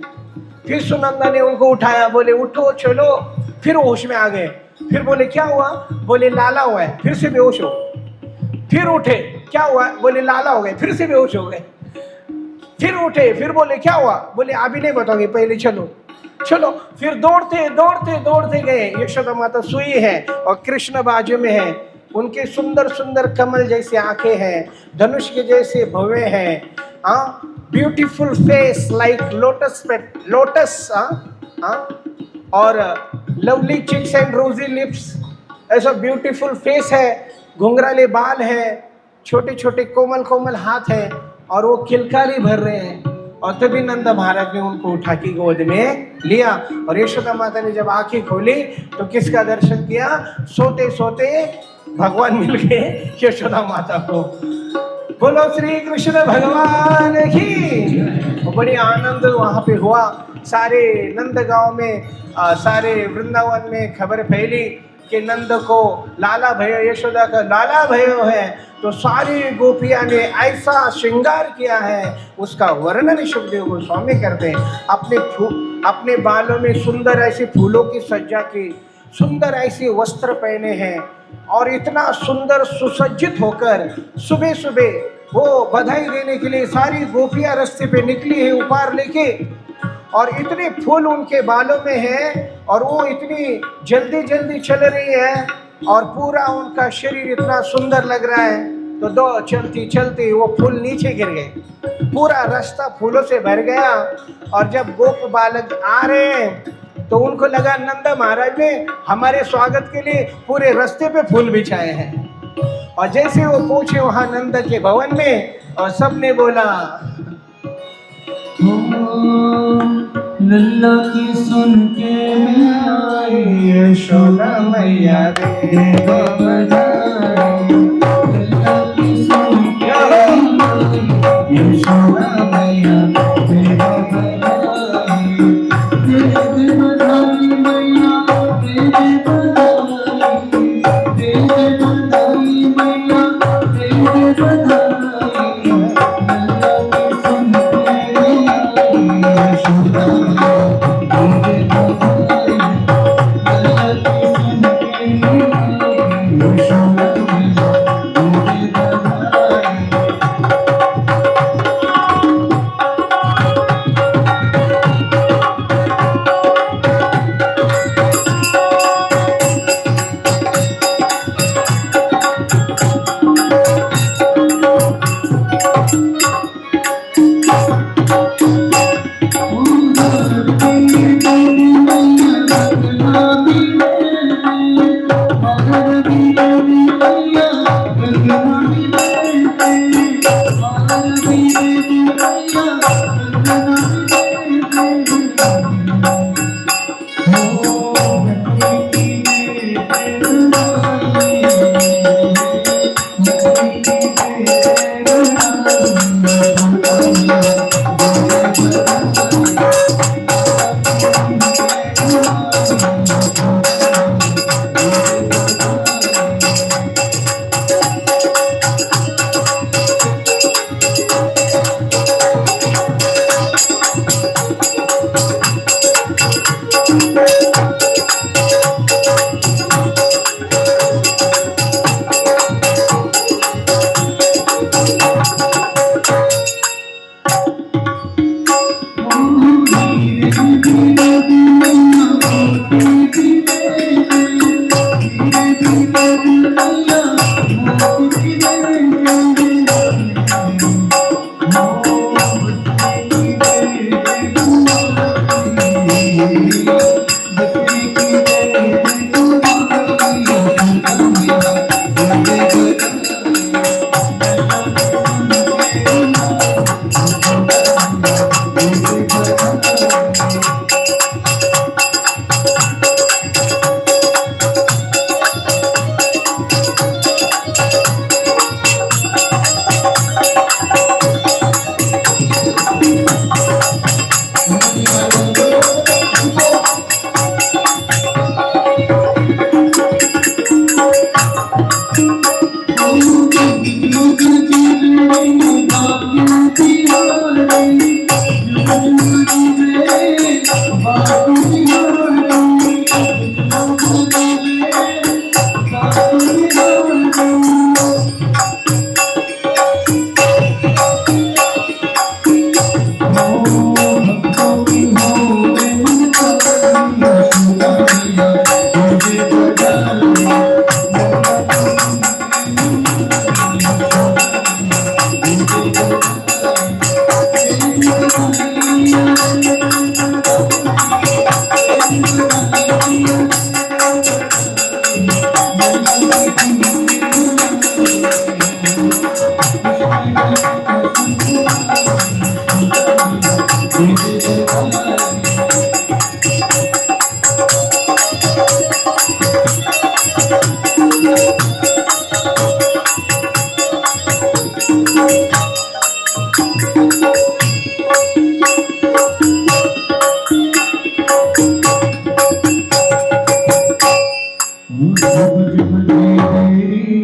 फिर सुनंदा ने उनको उठाया, बोले उठो चलो। फिर होश में आ गए। फिर बोले, क्या हुआ? बोले, लाला हुआ है। फिर से बेहोश हो। फिर उठे, क्या हुआ? बोले, लाला हो गए। फिर से बेहोश हो गए। फिर उठे, फिर बोले, क्या हुआ? बोले, अभी नहीं बताओगे, पहले चलो चलो। फिर दौड़ते दौड़ते दौड़ते गए। यशोदा माता सोई है और कृष्ण बाजू में है। उनके सुंदर सुंदर कमल जैसे आंखें हैं, धनुष के जैसे भवे हैं, ब्यूटीफुल फेस लाइक लोटस, और lovely cheeks and rosy lips, ऐसा ब्यूटीफुल फेस है। घुंघराले बाल है, छोटे छोटे कोमल कोमल हाथ है और वो किलकारी भर रहे हैं। और तभी नंद महाराज ने उनको उठा के गोद में लिया। और यशोदा माता ने जब आंखें खोली तो किसका दर्शन किया? सोते सोते भगवान मिल गए यशोदा माता को। बोलो श्री कृष्ण भगवान की। बड़ी आनंद वहाँ पे हुआ। सारे नंद गांव में, सारे वृंदावन में खबर फैली कि नंद को लाला भयो, यशोदा का लाला भयो है। तो सारी गोपियां ने ऐसा श्रृंगार किया है, उसका वर्णन सुखदेव गोस्वामी करते हैं। अपने बालों में सुंदर ऐसे फूलों की सज्जा की, सुंदर ऐसे वस्त्र पहने हैं और इतना सुंदर सुसज्जित होकर सुबह सुबह वो बधाई देने के लिए सारी गोपियां रास्ते पे निकली है उपहार लेके। और इतने फूल उनके बालों में है और वो इतनी जल्दी जल्दी चल रही है और पूरा उनका शरीर इतना सुंदर लग रहा है। तो दो चलती चलती वो फूल नीचे गिर गए, पूरा रास्ता फूलों से भर गया। और जब गोप बालक आ रहे हैं तो उनको लगा नंदा महाराज ने हमारे स्वागत के लिए पूरे रास्ते पे फूल बिछाए हैं। और जैसे वो पहुंचे वहां नंद के भवन में और सबने बोला
लल्ला की सुन के मैं आई
यशोदा मैया रे
बधाई। लल्ला की सुन के आई यशोदा मैया रे बधाई। तेरे बधाई मैया तेरे बधाई, तेरे बधाई मैया तेरे बधाई। लल्ला की सुन के आई यशोदा तेरे बधाई। लल्ला की सुन के आई यशोदा तेरे बधाई।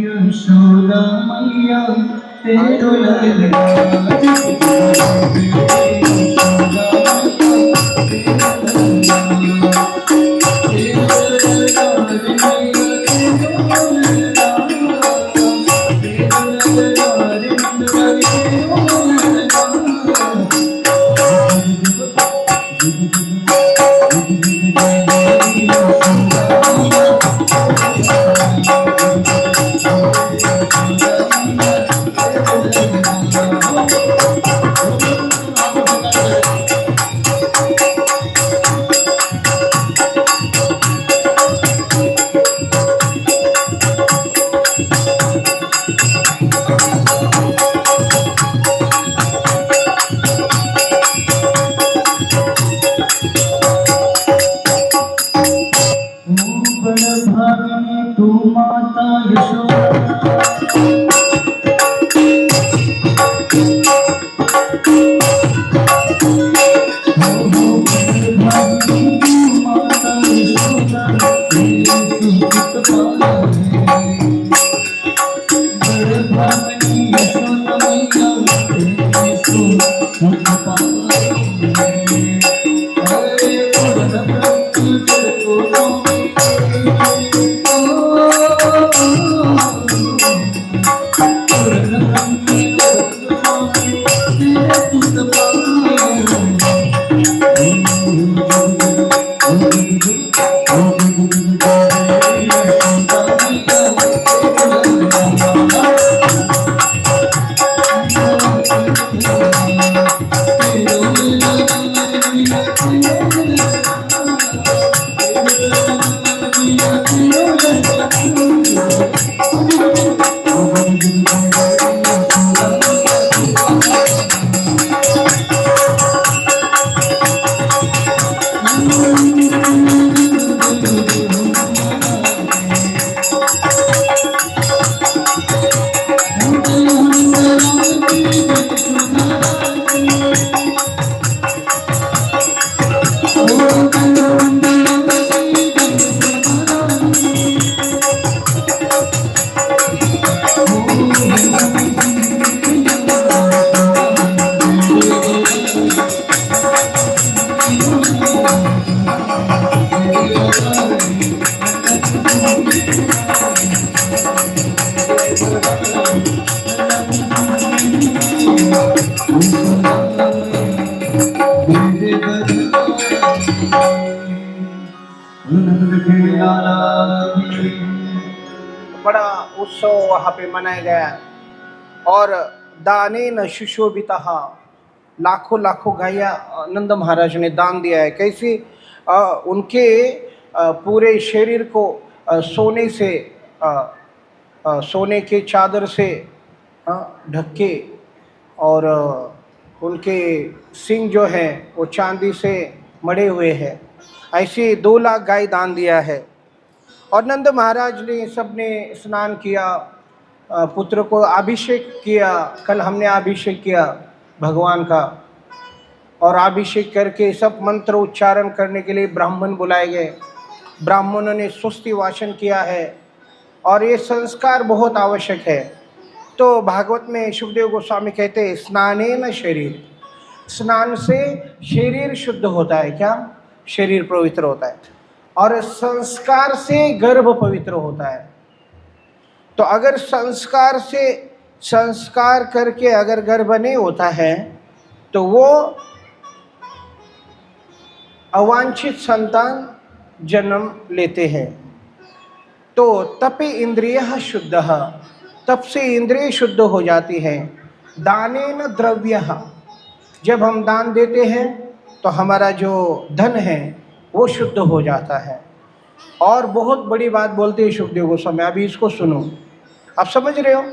यशोदा मैया तेरो माता यशोदा तेरे सुपुत्र पाले गर्भावनी यशोदा मैया तेरे सुपुत्र पाले अरे पूर्ण ब्रह्म तेरे
बड़ा उत्सव वहाँ पे मनाया गया और दाने न सुशोभितः लाखों लाखों गाया नंद महाराज ने दान दिया है। कैसे उनके पूरे शरीर को सोने से सोने के चादर से ढक के और उनके सिंग जो है वो चांदी से मढ़े हुए हैं। ऐसे 2 लाख गाय दान दिया है। और नंद महाराज ने सबने स्नान किया, पुत्र को अभिषेक किया। कल हमने अभिषेक किया भगवान का, और अभिषेक करके सब मंत्र उच्चारण करने के लिए ब्राह्मण बुलाए गए। ब्राह्मणों ने स्वस्ति वाचन किया है और ये संस्कार बहुत आवश्यक है। तो भागवत में शुभदेव गोस्वामी कहते हैं स्नानेन शरीर, स्नान से शरीर शुद्ध होता है। क्या? शरीर पवित्र होता है। और संस्कार से गर्भ पवित्र होता है। तो अगर संस्कार से संस्कार करके अगर गर्भ नहीं होता है तो वो अवांछित संतान जन्म लेते हैं। तो तपे इंद्रिय शुद्ध, तप से इंद्रिय शुद्ध हो जाती है। दानेन द्रव्य, जब हम दान देते हैं तो हमारा जो धन है वो शुद्ध हो जाता है। और बहुत बड़ी बात बोलते हैं शुभदेव गोस्वामी, अभी इसको सुनो। आप समझ रहे हो?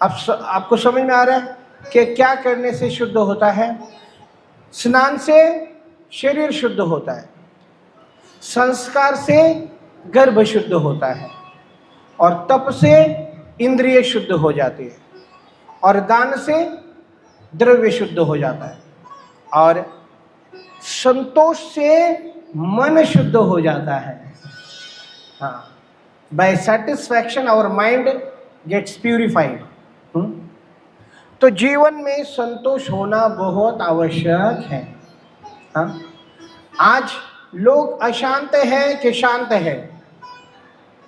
आपको समझ में आ रहा है कि क्या करने से शुद्ध होता है? स्नान से शरीर शुद्ध होता है, संस्कार से गर्भ शुद्ध होता है, और तप से इंद्रिय शुद्ध हो जाती है, और दान से द्रव्य शुद्ध हो जाता है, और संतोष से मन शुद्ध हो जाता है। हाँ, by satisfaction our mind gets purified. तो जीवन में संतोष होना बहुत आवश्यक है। हाँ, आज लोग अशांत है कि शांत है?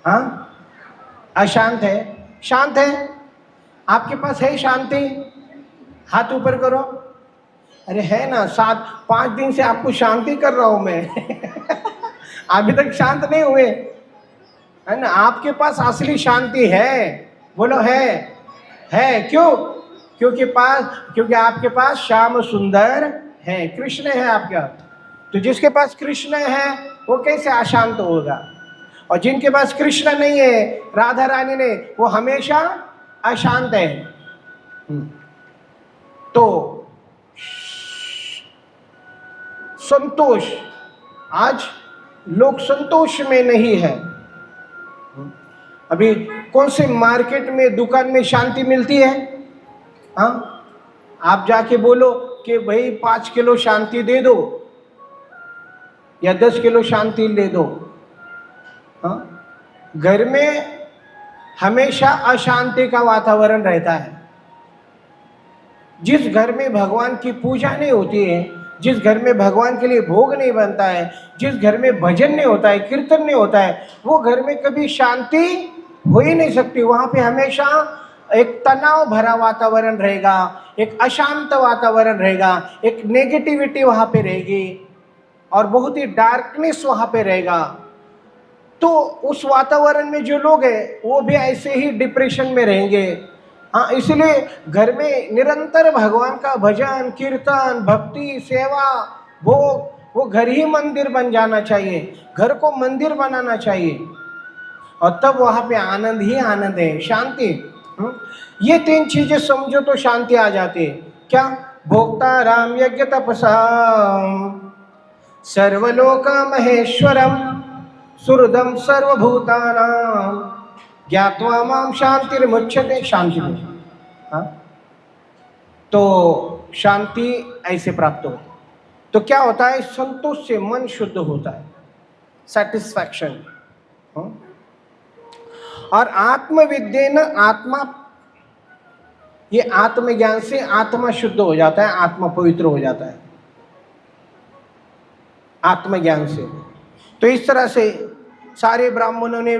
हाँ, अशांत है, शांत है। आपके पास है शांति? हाथ ऊपर करो। अरे है ना, 5 दिन से आपको शांति कर रहा हूं मैं अभी तक शांत नहीं हुए, है ना? आपके पास असली शांति है, बोलो है। क्यों? क्योंकि आपके पास श्याम सुंदर है, कृष्ण है आपका। तो जिसके पास कृष्ण है वो कैसे अशांत होगा? और जिनके पास कृष्ण नहीं है, राधा रानी ने, वो हमेशा अशांत है। तो संतोष, आज लोग संतोष में नहीं है। अभी कौन से मार्केट में, दुकान में शांति मिलती है? हाँ, आप जाके बोलो कि भाई 5 किलो शांति दे दो, या 10 किलो शांति ले दो। हाँ, घर में हमेशा अशांति का वातावरण रहता है। जिस घर में भगवान की पूजा नहीं होती है, जिस घर में भगवान के लिए भोग नहीं बनता है, जिस घर में भजन नहीं होता है, कीर्तन नहीं होता है, वो घर में कभी शांति हो ही नहीं सकती। वहाँ पे हमेशा एक तनाव भरा वातावरण रहेगा, एक अशांत वातावरण रहेगा, एक नेगेटिविटी वहाँ पे रहेगी और बहुत ही डार्कनेस वहाँ पे रहेगा। तो उस वातावरण में जो लोग हैं वो भी ऐसे ही डिप्रेशन में रहेंगे। हाँ, इसलिए घर में निरंतर भगवान का भजन, कीर्तन, भक्ति, सेवा, भोग, वो घर ही मंदिर बन जाना चाहिए। घर को मंदिर बनाना चाहिए और तब वहाँ पे आनंद ही आनंद है, शांति। ये 3 चीजें समझो तो शांति आ जाती है। क्या? भोक्ता राम यज्ञ तपसा सर्वलोक महेश्वरम सुहृदम सर्वभूतानां ज्ञात्वा माम शांतिर्मुच्यते। शांति में, हाँ, तो शांति ऐसे प्राप्त होती। तो क्या होता है? संतोष से मन शुद्ध होता है, सेटिस्फैक्शन। और आत्मविद्येन आत्मा, ये आत्मज्ञान से आत्मा शुद्ध हो जाता है, आत्मा पवित्र हो जाता है आत्मज्ञान से। तो इस तरह से सारे ब्राह्मणों ने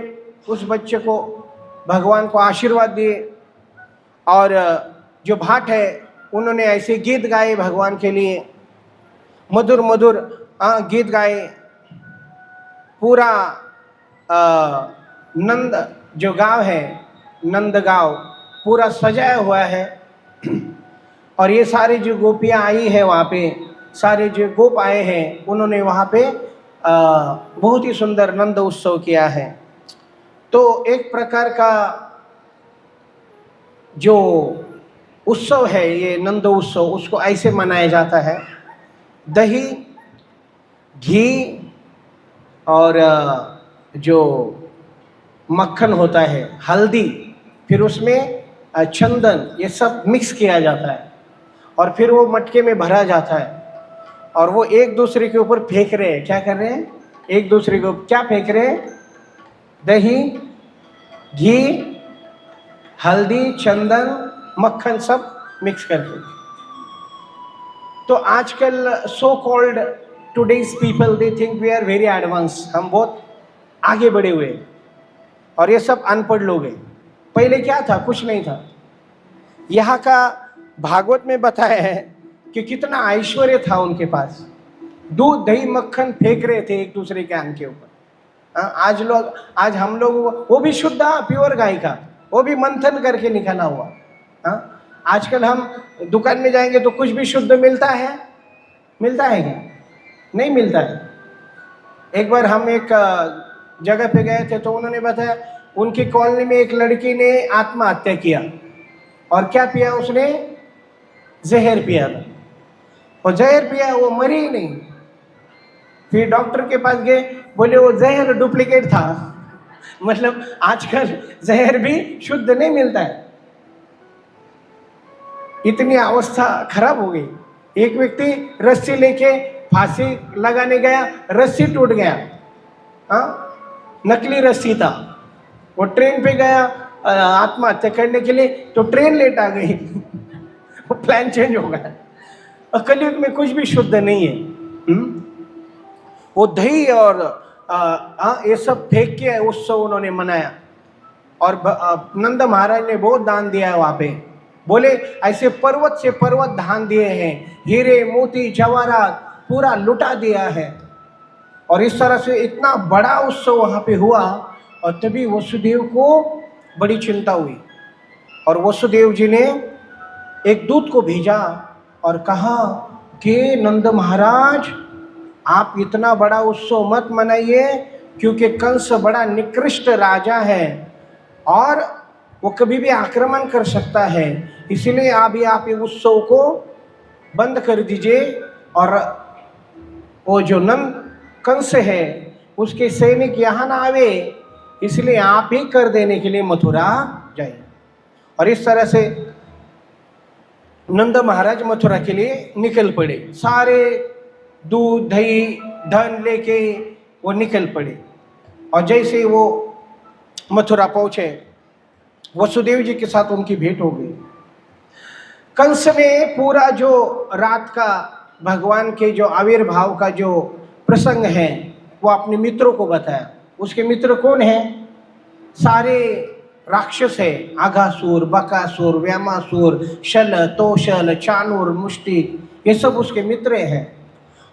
उस बच्चे को, भगवान को आशीर्वाद दिए और जो भाट है उन्होंने ऐसे गीत गाए भगवान के लिए, मधुर मधुर गीत गाए। पूरा नंद जो गांव है, नंद गांव पूरा सजाया हुआ है और ये सारी जो गोपियाँ आई है वहाँ पे, सारे जो गोप आए हैं, उन्होंने वहाँ पे बहुत ही सुंदर नंद उत्सव किया है। तो एक प्रकार का जो उत्सव है ये नंद उत्सव, उसको ऐसे मनाया जाता है। दही, घी और जो मक्खन होता है, हल्दी, फिर उसमें चंदन, ये सब मिक्स किया जाता है और फिर वो मटके में भरा जाता है और वो एक दूसरे के ऊपर फेंक रहे हैं। क्या कर रहे हैं? एक दूसरे को क्या फेंक रहे हैं? दही, घी, हल्दी, चंदन, मक्खन, सब मिक्स करके। तो आजकल so called today's people, they think we are very advance, हम बहुत आगे बढ़े हुए हैं और ये सब अनपढ़ लोग हैं। पहले क्या था? कुछ नहीं था। यहाँ का भागवत में बताया है कि कितना ऐश्वर्य था उनके पास। दूध, दही, मक्खन फेंक रहे थे एक दूसरे के आंख के ऊपर। आज हम लोग, वो भी शुद्ध प्योर गाय का, वो भी मंथन करके निकाला हुआ। आजकल हम दुकान में जाएंगे तो कुछ भी शुद्ध मिलता है? मिलता है क्या? नहीं मिलता है। एक बार हम एक जगह पे गए थे तो उन्होंने बताया उनकी कॉलोनी में एक लड़की ने आत्महत्या किया और क्या पिया उसने? जहर पिया था और जहर पिया, वो मरी ही नहीं। फिर डॉक्टर के पास गए, बोले वो जहर डुप्लीकेट था। मतलब आजकल जहर भी शुद्ध नहीं मिलता है। इतनी अवस्था खराब हो गई। एक व्यक्ति रस्सी लेके फांसी लगाने गया, रस्सी टूट गया। नकली रस्सी था। वो ट्रेन पे गया आत्महत्या करने के लिए तो ट्रेन लेट आ गई। वो प्लान चेंज हो गया। और कलयुग में कुछ भी शुद्ध नहीं है। वो दही और ये सब फेंक के उत्सव उन्होंने मनाया और नंद महाराज ने बहुत दान दिया है वहाँ पे। बोले ऐसे पर्वत से पर्वत दान दिए हैं, हीरे, मोती, जवाहरात पूरा लुटा दिया है। और इस तरह से इतना बड़ा उत्सव वहाँ पे हुआ और तभी वसुदेव को बड़ी चिंता हुई और वसुदेव जी ने एक दूत को भेजा और कहा कि नंद महाराज, आप इतना बड़ा उत्सव मत मनाइए क्योंकि कंस बड़ा निकृष्ट राजा है और वो कभी भी आक्रमण कर सकता है, इसलिए आप ये उत्सव को बंद कर दीजिए और वो जो नंद कंस है उसके सैनिक यहाँ ना आवे, इसलिए आप ही कर देने के लिए मथुरा जाइए। और इस तरह से नंद महाराज मथुरा के लिए निकल पड़े। सारे दूध दही धन लेके वो निकल पड़े। और जैसे ही वो मथुरा पहुंचे, वसुदेव जी के साथ उनकी भेंट हो गई। कंस ने पूरा जो रात का भगवान के जो आविर्भाव का जो प्रसंग है वो अपने मित्रों को बताया। उसके मित्र कौन है? सारे राक्षस है, आघासुर, बकासुर, व्यामासुर, शल, तोशल, चाणूर, मुष्टिक, ये सब उसके मित्र हैं।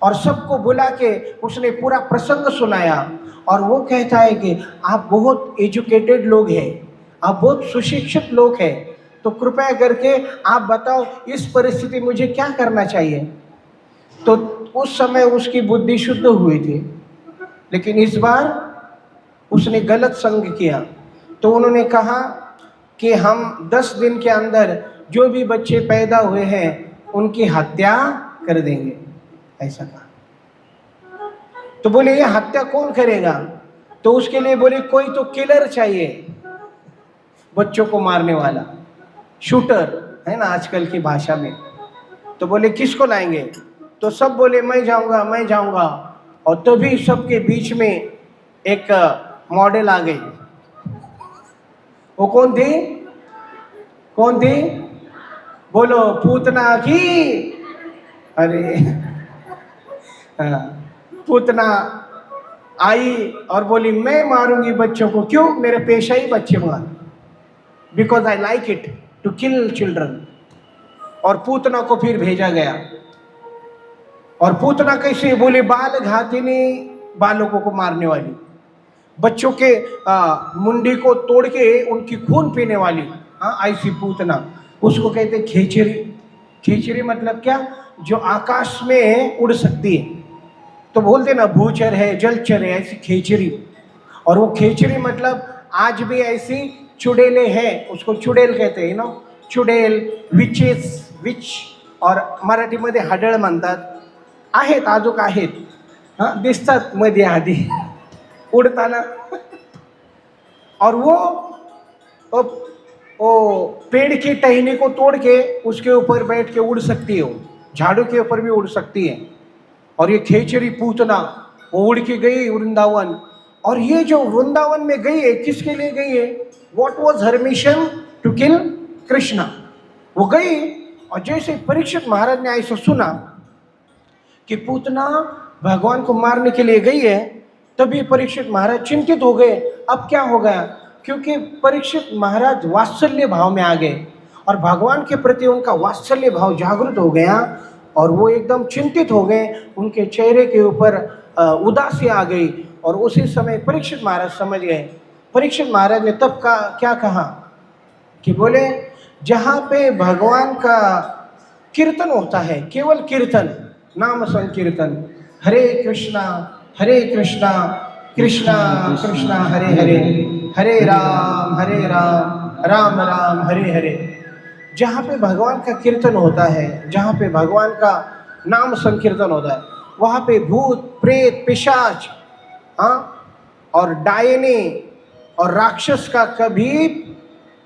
और सबको बुला के उसने पूरा प्रसंग सुनाया। और वो कहता है कि आप बहुत एजुकेटेड लोग हैं, आप बहुत सुशिक्षित लोग हैं, तो कृपया करके आप बताओ इस परिस्थिति मुझे क्या करना चाहिए। तो उस समय उसकी बुद्धि शुद्ध हुई थी, लेकिन इस बार उसने गलत संग किया। तो उन्होंने कहा कि हम 10 दिन के अंदर जो भी बच्चे पैदा हुए हैं उनकी हत्या कर देंगे, ऐसा कहा। तो बोले ये हत्या कौन करेगा? तो उसके लिए बोले कोई तो किलर चाहिए, बच्चों को मारने वाला, शूटर है ना आजकल की भाषा में। तो बोले किसको लाएंगे? तो सब बोले मैं जाऊंगा, मैं जाऊंगा। और तभी सबके बीच में एक मॉडल आ गई। वो कौन थी? कौन थी? बोलो, पूतना की। अरे हाँ, पूतना आई और बोली मैं मारूंगी बच्चों को। क्यों? मेरा पेशा ही बच्चे मार, because I like it to kill children. और पूतना को फिर भेजा गया। और पूतना कैसे? बोले बाल घातिनी, बालकों को मारने वाली, बच्चों के मुंडी को तोड़ के उनकी खून पीने वाली, ऐसी पूतना। उसको कहते खेचरी। खेचरी मतलब क्या? जो आकाश में उड़ सकती है। तो बोलते ना भूचर है, जलचर है, ऐसी खेचरी। और वो खेचरी मतलब आज भी ऐसी चुड़ैले हैं, उसको चुड़ैल कहते हैं ना, चुड़ैल, विचेस, विच, और मराठीमध्ये हडळ म्हणतात, आहेत अजून आहेत, दिसतात मध्ये आधी उड़ताना। और वो पेड़ की टहनी को तोड़ के उसके ऊपर बैठ के उड़ सकती है, वो झाड़ू के ऊपर भी उड़ सकती है। और ये खेचरी पूतना वो उड़ के गई वृंदावन। और ये जो वृंदावन में गई है किसके लिए गई है? What was her mission? To kill Krishna. वो गई और जैसे परीक्षित महाराज ने ऐसा सुना कि पूतना भगवान को मारने के लिए गई है, तभी परीक्षित महाराज चिंतित हो गए। अब क्या हो गया? क्योंकि परीक्षित महाराज वात्सल्य भाव में आ गए और भगवान के प्रति उनका वात्सल्य भाव जागृत हो गया और वो एकदम चिंतित हो गए। उनके चेहरे के ऊपर उदासी आ गई। और उसी समय परीक्षित महाराज समझ गए। परीक्षित महाराज ने तब क्या कहा कि बोले जहाँ पे भगवान का कीर्तन होता है, केवल कीर्तन, नाम संकीर्तन, हरे कृष्णा कृष्णा कृष्णा हरे हरे, हरे राम राम राम हरे हरे। जहाँ पे भगवान का कीर्तन होता है, जहाँ पे भगवान का नाम संकीर्तन होता है, वहाँ पे भूत प्रेत पिशाच और डायने और राक्षस का कभी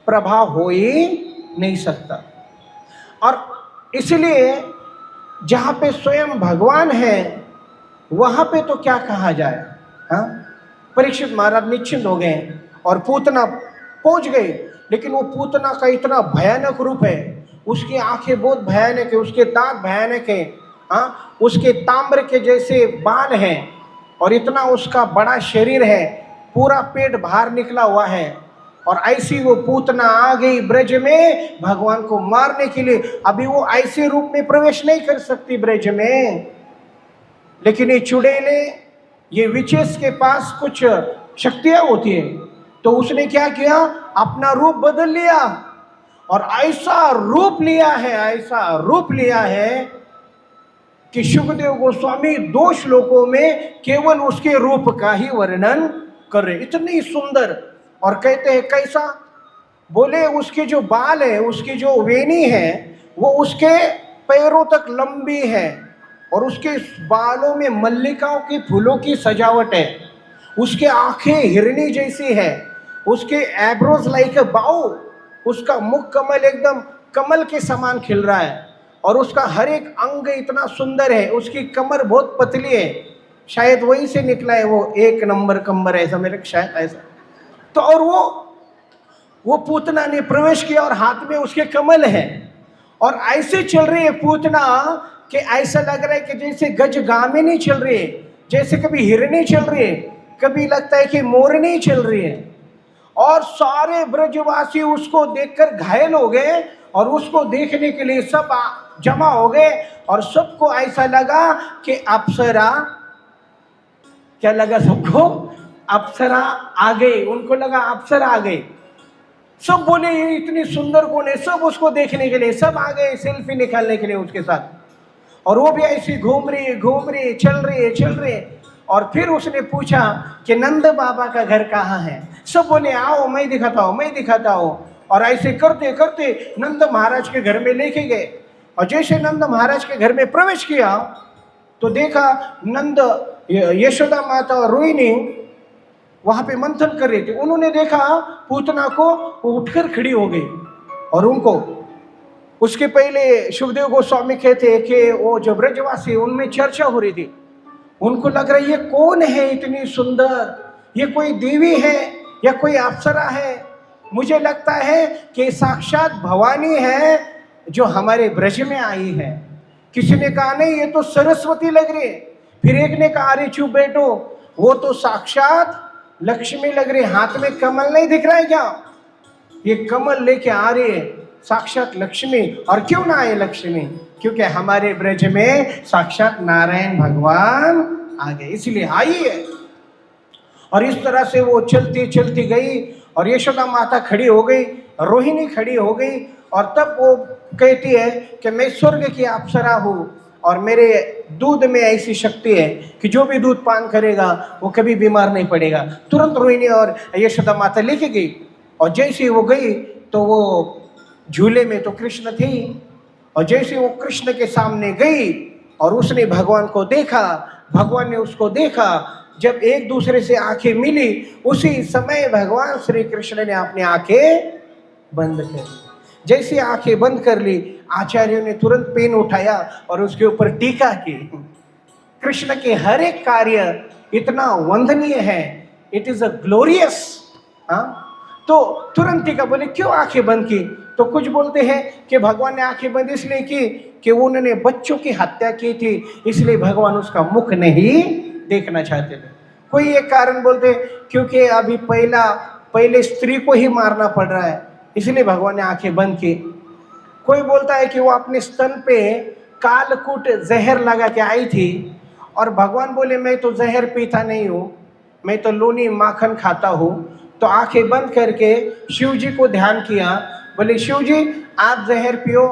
प्रभाव हो ही नहीं सकता। और इसलिए जहाँ पे स्वयं भगवान है वहाँ पे तो क्या कहा जाए। परीक्षित महाराज निश्चिंत हो गए और पूतना पहुँच गए। लेकिन वो पूतना का इतना भयानक रूप है, उसकी आंखें बहुत भयानक है, उसके दांत भयानक है, उसके ताम्र के जैसे बाल हैं और इतना उसका बड़ा शरीर है, पूरा पेट बाहर निकला हुआ है। और ऐसी वो पूतना आ गई ब्रज में भगवान को मारने के लिए। अभी वो ऐसे रूप में प्रवेश नहीं कर सकती ब्रज में, लेकिन ये चुड़ैले, ये विचेस के पास कुछ शक्तियां होती है। तो उसने क्या किया? अपना रूप बदल लिया और ऐसा रूप लिया है कि शुकदेव गोस्वामी 2 श्लोकों में केवल उसके रूप का ही वर्णन कर रहे, इतनी सुंदर। और कहते हैं कैसा? बोले उसके जो बाल है, उसकी जो वेणी है, वो उसके पैरों तक लंबी है और उसके बालों में मल्लिकाओं के फूलों की सजावट है। उसके आंखें हिरनी जैसी है, उसके एब्रोज लाइक अ बाउ, उसका मुख कमल एकदम कमल के समान खिल रहा है। और उसका हर एक अंग इतना सुंदर है, उसकी कमर बहुत पतली है, शायद वहीं से निकला है वो 1 नंबर कमर, ऐसा मेरे शायद ऐसा। तो और वो पूतना ने प्रवेश किया और हाथ में उसके कमल है, और ऐसे चल रही है पूतना कि ऐसा लग रहा है कि जैसे गज गामिनी चल रही है, जैसे कभी हिरनी चल रही है, कभी लगता है कि मोरनी चल रही है। और सारे ब्रजवासी उसको देखकर घायल हो गए और उसको देखने के लिए सब जमा हो गए, और सबको ऐसा लगा कि अप्सरा, क्या लगा सबको? अप्सरा आ गई, उनको लगा अप्सरा आ गई। सब बोले ये इतनी सुंदर कौन है, सब उसको देखने के लिए सब आ गए सेल्फी निकालने के लिए उसके साथ, और वो भी ऐसी घूम रही है, चल रही है। और फिर उसने पूछा कि नंद बाबा का घर कहाँ है? सब बोले आओ मैं दिखाता हूँ। और ऐसे करते करते नंद महाराज के घर में लेके गए, और जैसे नंद महाराज के घर में प्रवेश किया तो देखा नंद, यशोदा माता और रोहिणी वहां पे मंथन कर रहे थे। उन्होंने देखा पूतना को, वो उठकर खड़ी हो गई, और उनको उसके पहले शुभदेव गोस्वामी कहते हैं कि वो जो ब्रजवासी उनमें चर्चा हो रही थी, उनको लग रहा है ये कौन है इतनी सुंदर, ये कोई देवी है या कोई अप्सरा है? मुझे लगता है कि साक्षात भवानी है जो हमारे ब्रज में आई है। किसी ने कहा नहीं ये तो सरस्वती लग रही है, फिर एक ने कहा अरे चुप बैठो, वो तो साक्षात लक्ष्मी लग रही है। हाथ में कमल नहीं दिख रहा है क्या? ये कमल लेके आ रही है साक्षात लक्ष्मी। और क्यों ना आए लक्ष्मी? क्योंकि हमारे ब्रज में साक्षात नारायण भगवान आ गए, इसलिए आई है। और इस तरह से वो चलती चलती गई, और यशोदा माता खड़ी हो गई, रोहिणी खड़ी हो गई, और तब वो कहती है कि मैं स्वर्ग की अप्सरा हूँ, और मेरे दूध में ऐसी शक्ति है कि जो भी दूध पान करेगा वो कभी बीमार नहीं पड़ेगा। तुरंत रोहिणी और यशोदा माता लेके गई, और जैसे वो गई तो वो झूले में तो कृष्ण थे, और जैसे वो कृष्ण के सामने गई और उसने भगवान को देखा, भगवान ने उसको देखा, जब एक दूसरे से आंखें मिली उसी समय भगवान श्री कृष्ण ने अपनी आंखें बंद कर ली। जैसे आंखें बंद कर ली, आचार्यों ने तुरंत पेन उठाया और उसके ऊपर टीका की। कृष्ण के हर एक कार्य इतना वंदनीय है, इट इज अ ग्लोरियस। तो तुरंत टीका। बोले क्यों आंखें बंद की? तो कुछ बोलते हैं कि भगवान ने आंखें बंद इसलिए की कि उन्होंने बच्चों की हत्या की थी, इसलिए भगवान उसका मुख नहीं देखना चाहते थे। कोई एक कारण बोलते क्योंकि अभी पहले स्त्री को ही मारना पड़ रहा है, इसलिए भगवान ने आंखें बंद की। कोई बोलता है कि वो अपने स्तन पे कालकूट जहर लगा के आई थी, और भगवान बोले मैं तो जहर पीता नहीं हूँ, मैं तो लोनी माखन खाता हूँ। तो आंखें बंद करके शिव जी को ध्यान किया, बोले शिव जी आप जहर पियो,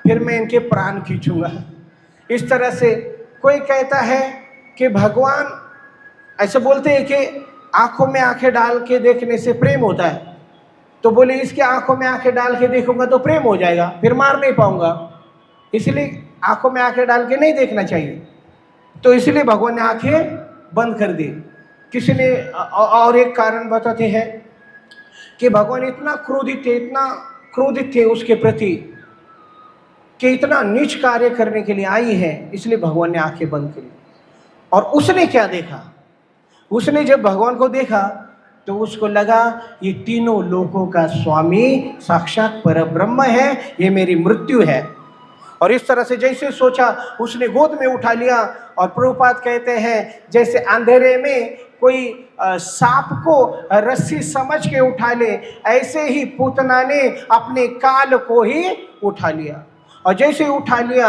फिर मैं इनके प्राण खींचूंगा। इस तरह से कोई कहता है कि भगवान ऐसे बोलते हैं कि आंखों में आंखें डाल के देखने से प्रेम होता है, तो बोले इसके आंखों में आंखें डाल के देखूंगा तो प्रेम हो जाएगा, फिर मार नहीं पाऊंगा, इसलिए आंखों में आंखें डाल के नहीं देखना चाहिए। तो इसलिए भगवान ने आंखें बंद कर दी। किसी ने और एक कारण बताते हैं कि भगवान इतना क्रोधित थे उसके प्रति कि इतना नीच कार्य करने के लिए आई है, इसलिए भगवान ने आंखें बंद करी। और उसने क्या देखा? उसने जब भगवान को देखा तो उसको लगा ये तीनों लोकों का स्वामी साक्षात परब्रह्म है, ये मेरी मृत्यु है। और इस तरह से जैसे सोचा उसने गोद में उठा लिया। और प्रभुपाद कहते हैं जैसे अंधेरे में कोई सांप को रस्सी समझ के उठा ले, ऐसे ही पूतना ने अपने काल को ही उठा लिया। और जैसे उठा लिया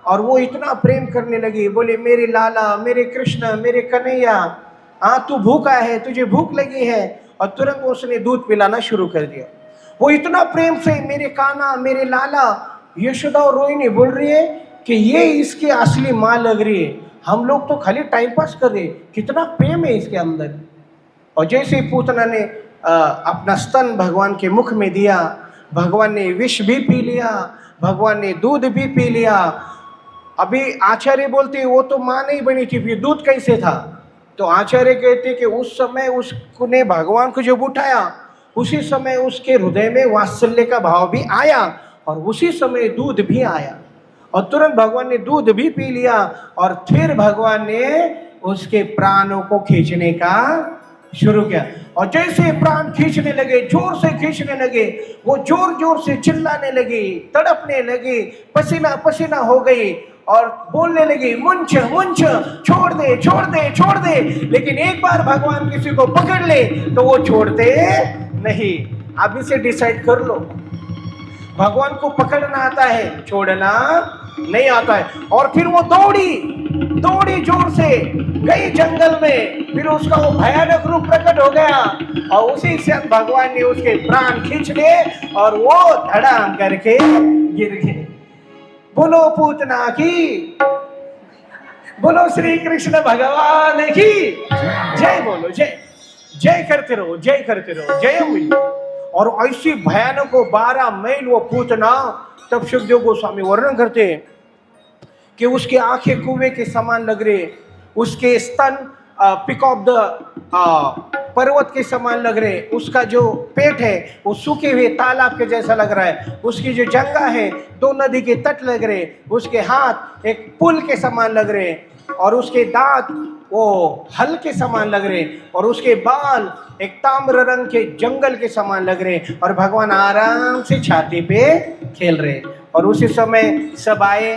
और वो इतना प्रेम करने लगी, बोले मेरे लाला, मेरे कृष्ण, मेरे कन्हैया, तू भूखा है, तुझे भूख लगी है। और तुरंत उसने दूध पिलाना शुरू कर दिया। वो इतना प्रेम से मेरे कान्हा, मेरे लाला। यशोदा और रोहिणी बोल रही है कि ये इसकी असली माँ लग रही है, हम लोग तो खाली टाइम पास कर रहे, कितना प्रेम है इसके अंदर। और जैसे ही पूतना ने अपना स्तन भगवान के मुख में दिया, भगवान ने विष भी पी लिया, भगवान ने दूध भी पी लिया। अभी आचार्य बोलते वो तो माँ नहीं बनी थी, फिर दूध कैसे था? तो आचार्य कहते कि उस समय उसने भगवान को जब उठाया, उसी समय उसके हृदय में वात्सल्य का भाव भी आया, और उसी समय दूध भी आया और तुरंत भगवान ने दूध भी पी लिया और फिर भगवान ने उसके प्राणों को खींचने का शुरू किया। और जैसे प्राण खींचने लगे, जोर से खींचने लगे, वो जोर जोर से चिल्लाने लगी, तड़पने लगी, पसीना पसीना हो गई और बोलने लगी, मुंच मुंच, छोड़ दे छोड़ दे छोड़ दे। लेकिन एक बार भगवान किसी को पकड़ ले तो वो छोड़ते नहीं। आप इसे डिसाइड कर लो, भगवान को पकड़ना आता है, छोड़ना नहीं आता है। और फिर वो दौड़ी दौड़ी जोर से, गई जंगल में, फिर उसका वो भयानक रूप प्रकट हो गया और उसी से भगवान ने उसके प्राण खींच लिए और वो धड़ाम करके गिर गए। बोलो पूतना की, बोलो श्री कृष्ण भगवान की जय, बोलो जय, जय करते रहो, जय करते रहो, जय हुई। और ऐसी भयानक 12 मील वो पूतना, तब सुखदेव गोस्वामी वर्णन करते हैं कि उसकी आंखें कुएं के समान लग रहे, उसके स्तन पिक ऑफ द पर्वत के समान लग रहे, उसका जो पेट है वो सूखे हुए तालाब के जैसा लग रहा है, उसकी जो जंगा है 2 नदी के तट लग रहे, उसके हाथ एक पुल के समान लग रहे और उसके दांत वो हल के समान लग रहे और उसके बाल एक ताम्र रंग के जंगल के समान लग रहे और भगवान आराम से छाती पे खेल रहे। और उसी समय सब आए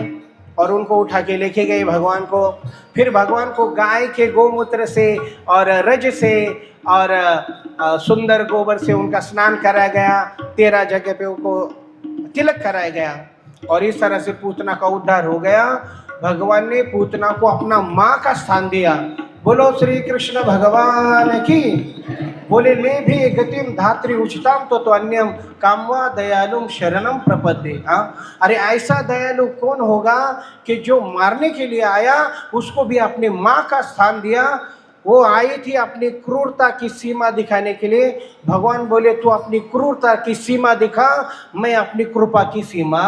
और उनको उठा के लेके गए भगवान को। फिर भगवान को गाय के गोमूत्र से और रज से और सुंदर गोबर से उनका स्नान कराया गया, 13 जगह पे उनको तिलक कराया गया और इस तरह से पूतना का उद्धार हो गया। भगवान ने पूतना को अपना माँ का स्थान दिया। बोलो श्री कृष्ण भगवान की। बोले ले भी गतिम धात्री उचिताम तो अन्यम कामवा दयालुम शरणम प्रपद्ये। हाँ, अरे ऐसा दयालु कौन होगा कि जो मारने के लिए आया उसको भी अपने माँ का स्थान दिया। वो आई थी अपनी क्रूरता की सीमा दिखाने के लिए। भगवान बोले तू अपनी क्रूरता की सीमा दिखा, मैं अपनी कृपा की सीमा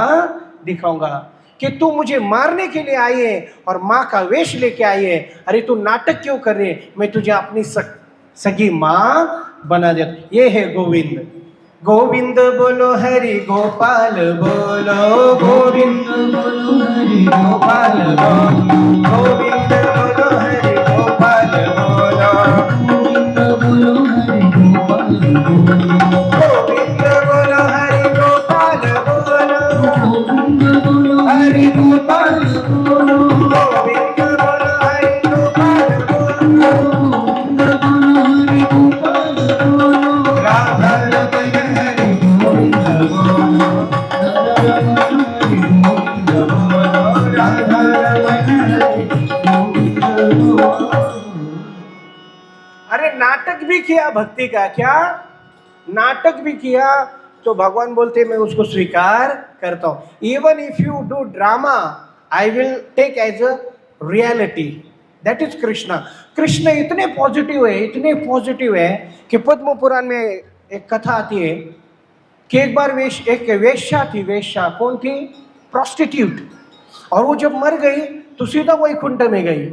दिखाऊंगा। कि तू मुझे मारने के लिए आई है और माँ का वेश लेके आई है, अरे तू नाटक क्यों कर रहे, मैं तुझे अपनी सगी माँ बना दे। ये है गोविंद। गोविंद बोलो हरि गोपाल बोलो, गोविंद बोलो हरि गोपाल बोलो, गोविंद बोलो हरि गोपाल बोलो, गोविंद बोलो हरि गोपाल बोलो, गोविंद बोलो हरि गोपाल बोलो, गोविंद बोलो हरि गोपाल बोलो, गोविंद बोलो हरि गोपाल बोलो, गोविंद बोलो हरि गोपाल बोलो, राधा रमण हरि गोविंद बोलो, राधा रमण हरि गोविंद बोलो, राधा रमण हरि गोविंद बोलो। अरे नाटक भी किया भक्ति का, क्या नाटक भी किया तो भगवान बोलते मैं उसको स्वीकार करता हूं। Even if you do drama I will take as a reality. That is Krishna. Krishna इतने पॉजिटिव है, इतने पॉजिटिव है कि पद्म पुराण में एक कथा आती है कि एक बार एक वेश्या थी। वेश्या कौन थी? प्रोस्टिट्यूट। और वो जब मर गई तो सीधा वैकुंठ में गई।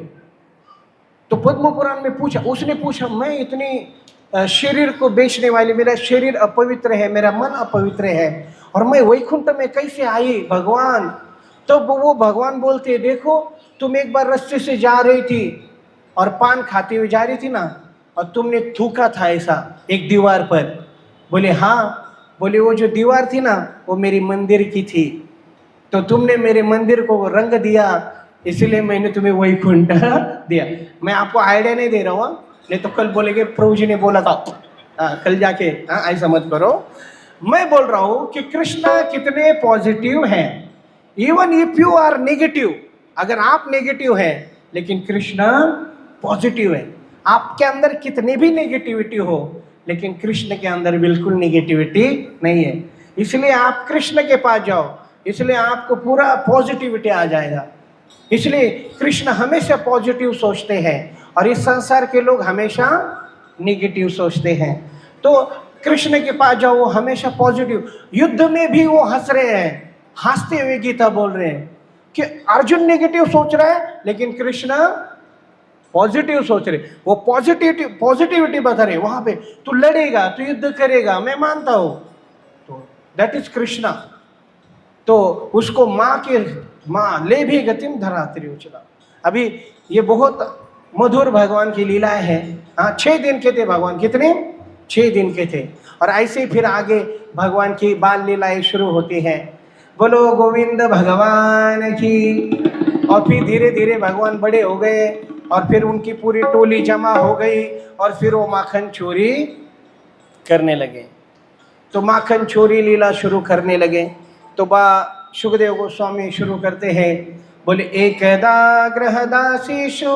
तो पद्म पुराण में पूछा, उसने पूछा मैं इतनी शरीर को बेचने वाली, मेरा शरीर अपवित्र है, मेरा मन अपवित्र है और मैं वैकुंठ में कैसे आई भगवान? तो वो भगवान बोलते देखो तुम एक बार रास्ते से जा रही थी और पान खाती हुई जा रही थी ना, और तुमने थूका था ऐसा एक दीवार पर। बोले हाँ। बोले वो जो दीवार थी ना वो मेरी मंदिर की थी, तो तुमने मेरे मंदिर को रंग दिया इसलिए मैंने तुम्हें वैकुंठ दिया। मैं आपको आइडिया नहीं दे रहा हूँ, नहीं तो कल बोलेंगे प्रभु जी ने बोला था, कल जाके ऐसा मत करो। मैं बोल रहा हूँ कि कृष्णा कितने पॉजिटिव हैं। Even if you are negative, अगर आप नेगेटिव हैं लेकिन कृष्णा पॉजिटिव है। आपके अंदर कितनी भी नेगेटिविटी हो लेकिन कृष्ण के अंदर बिल्कुल नेगेटिविटी नहीं है। इसलिए आप कृष्ण के पास जाओ, इसलिए आपको पूरा पॉजिटिविटी आ जाएगा। इसलिए कृष्ण हमेशा पॉजिटिव सोचते हैं और इस संसार के लोग हमेशा नेगेटिव सोचते हैं। तो कृष्ण के पास जाओ, वो हमेशा पॉजिटिव। युद्ध में भी वो हंस रहे हैं, हंसते हुए गीता बोल रहे हैं कि अर्जुन नेगेटिव सोच रहा है लेकिन कृष्ण पॉजिटिव सोच रहे। वो पॉजिटिविटी बता रहे वहां पे, तू लड़ेगा, तू युद्ध करेगा, मैं मानता हूं। तो दैट इज कृष्णा। तो उसको माँ ले भी गतिम धरात्री उचला। अभी ये बहुत मधुर भगवान की लीलाएं हैं। हाँ, 6 दिन के थे भगवान, कितने? 6 दिन के थे। और ऐसे ही फिर आगे भगवान की बाल लीलाएं शुरू होती हैं। बोलो गोविंद भगवान की। और फिर धीरे धीरे भगवान बड़े हो गए और फिर उनकी पूरी टोली जमा हो गई और फिर वो माखन चोरी करने लगे। तो माखन चोरी लीला शुरू करने लगे। तो सुखदेव गोस्वामी शुरू करते हैं, बोले एकदा गृहदासीषु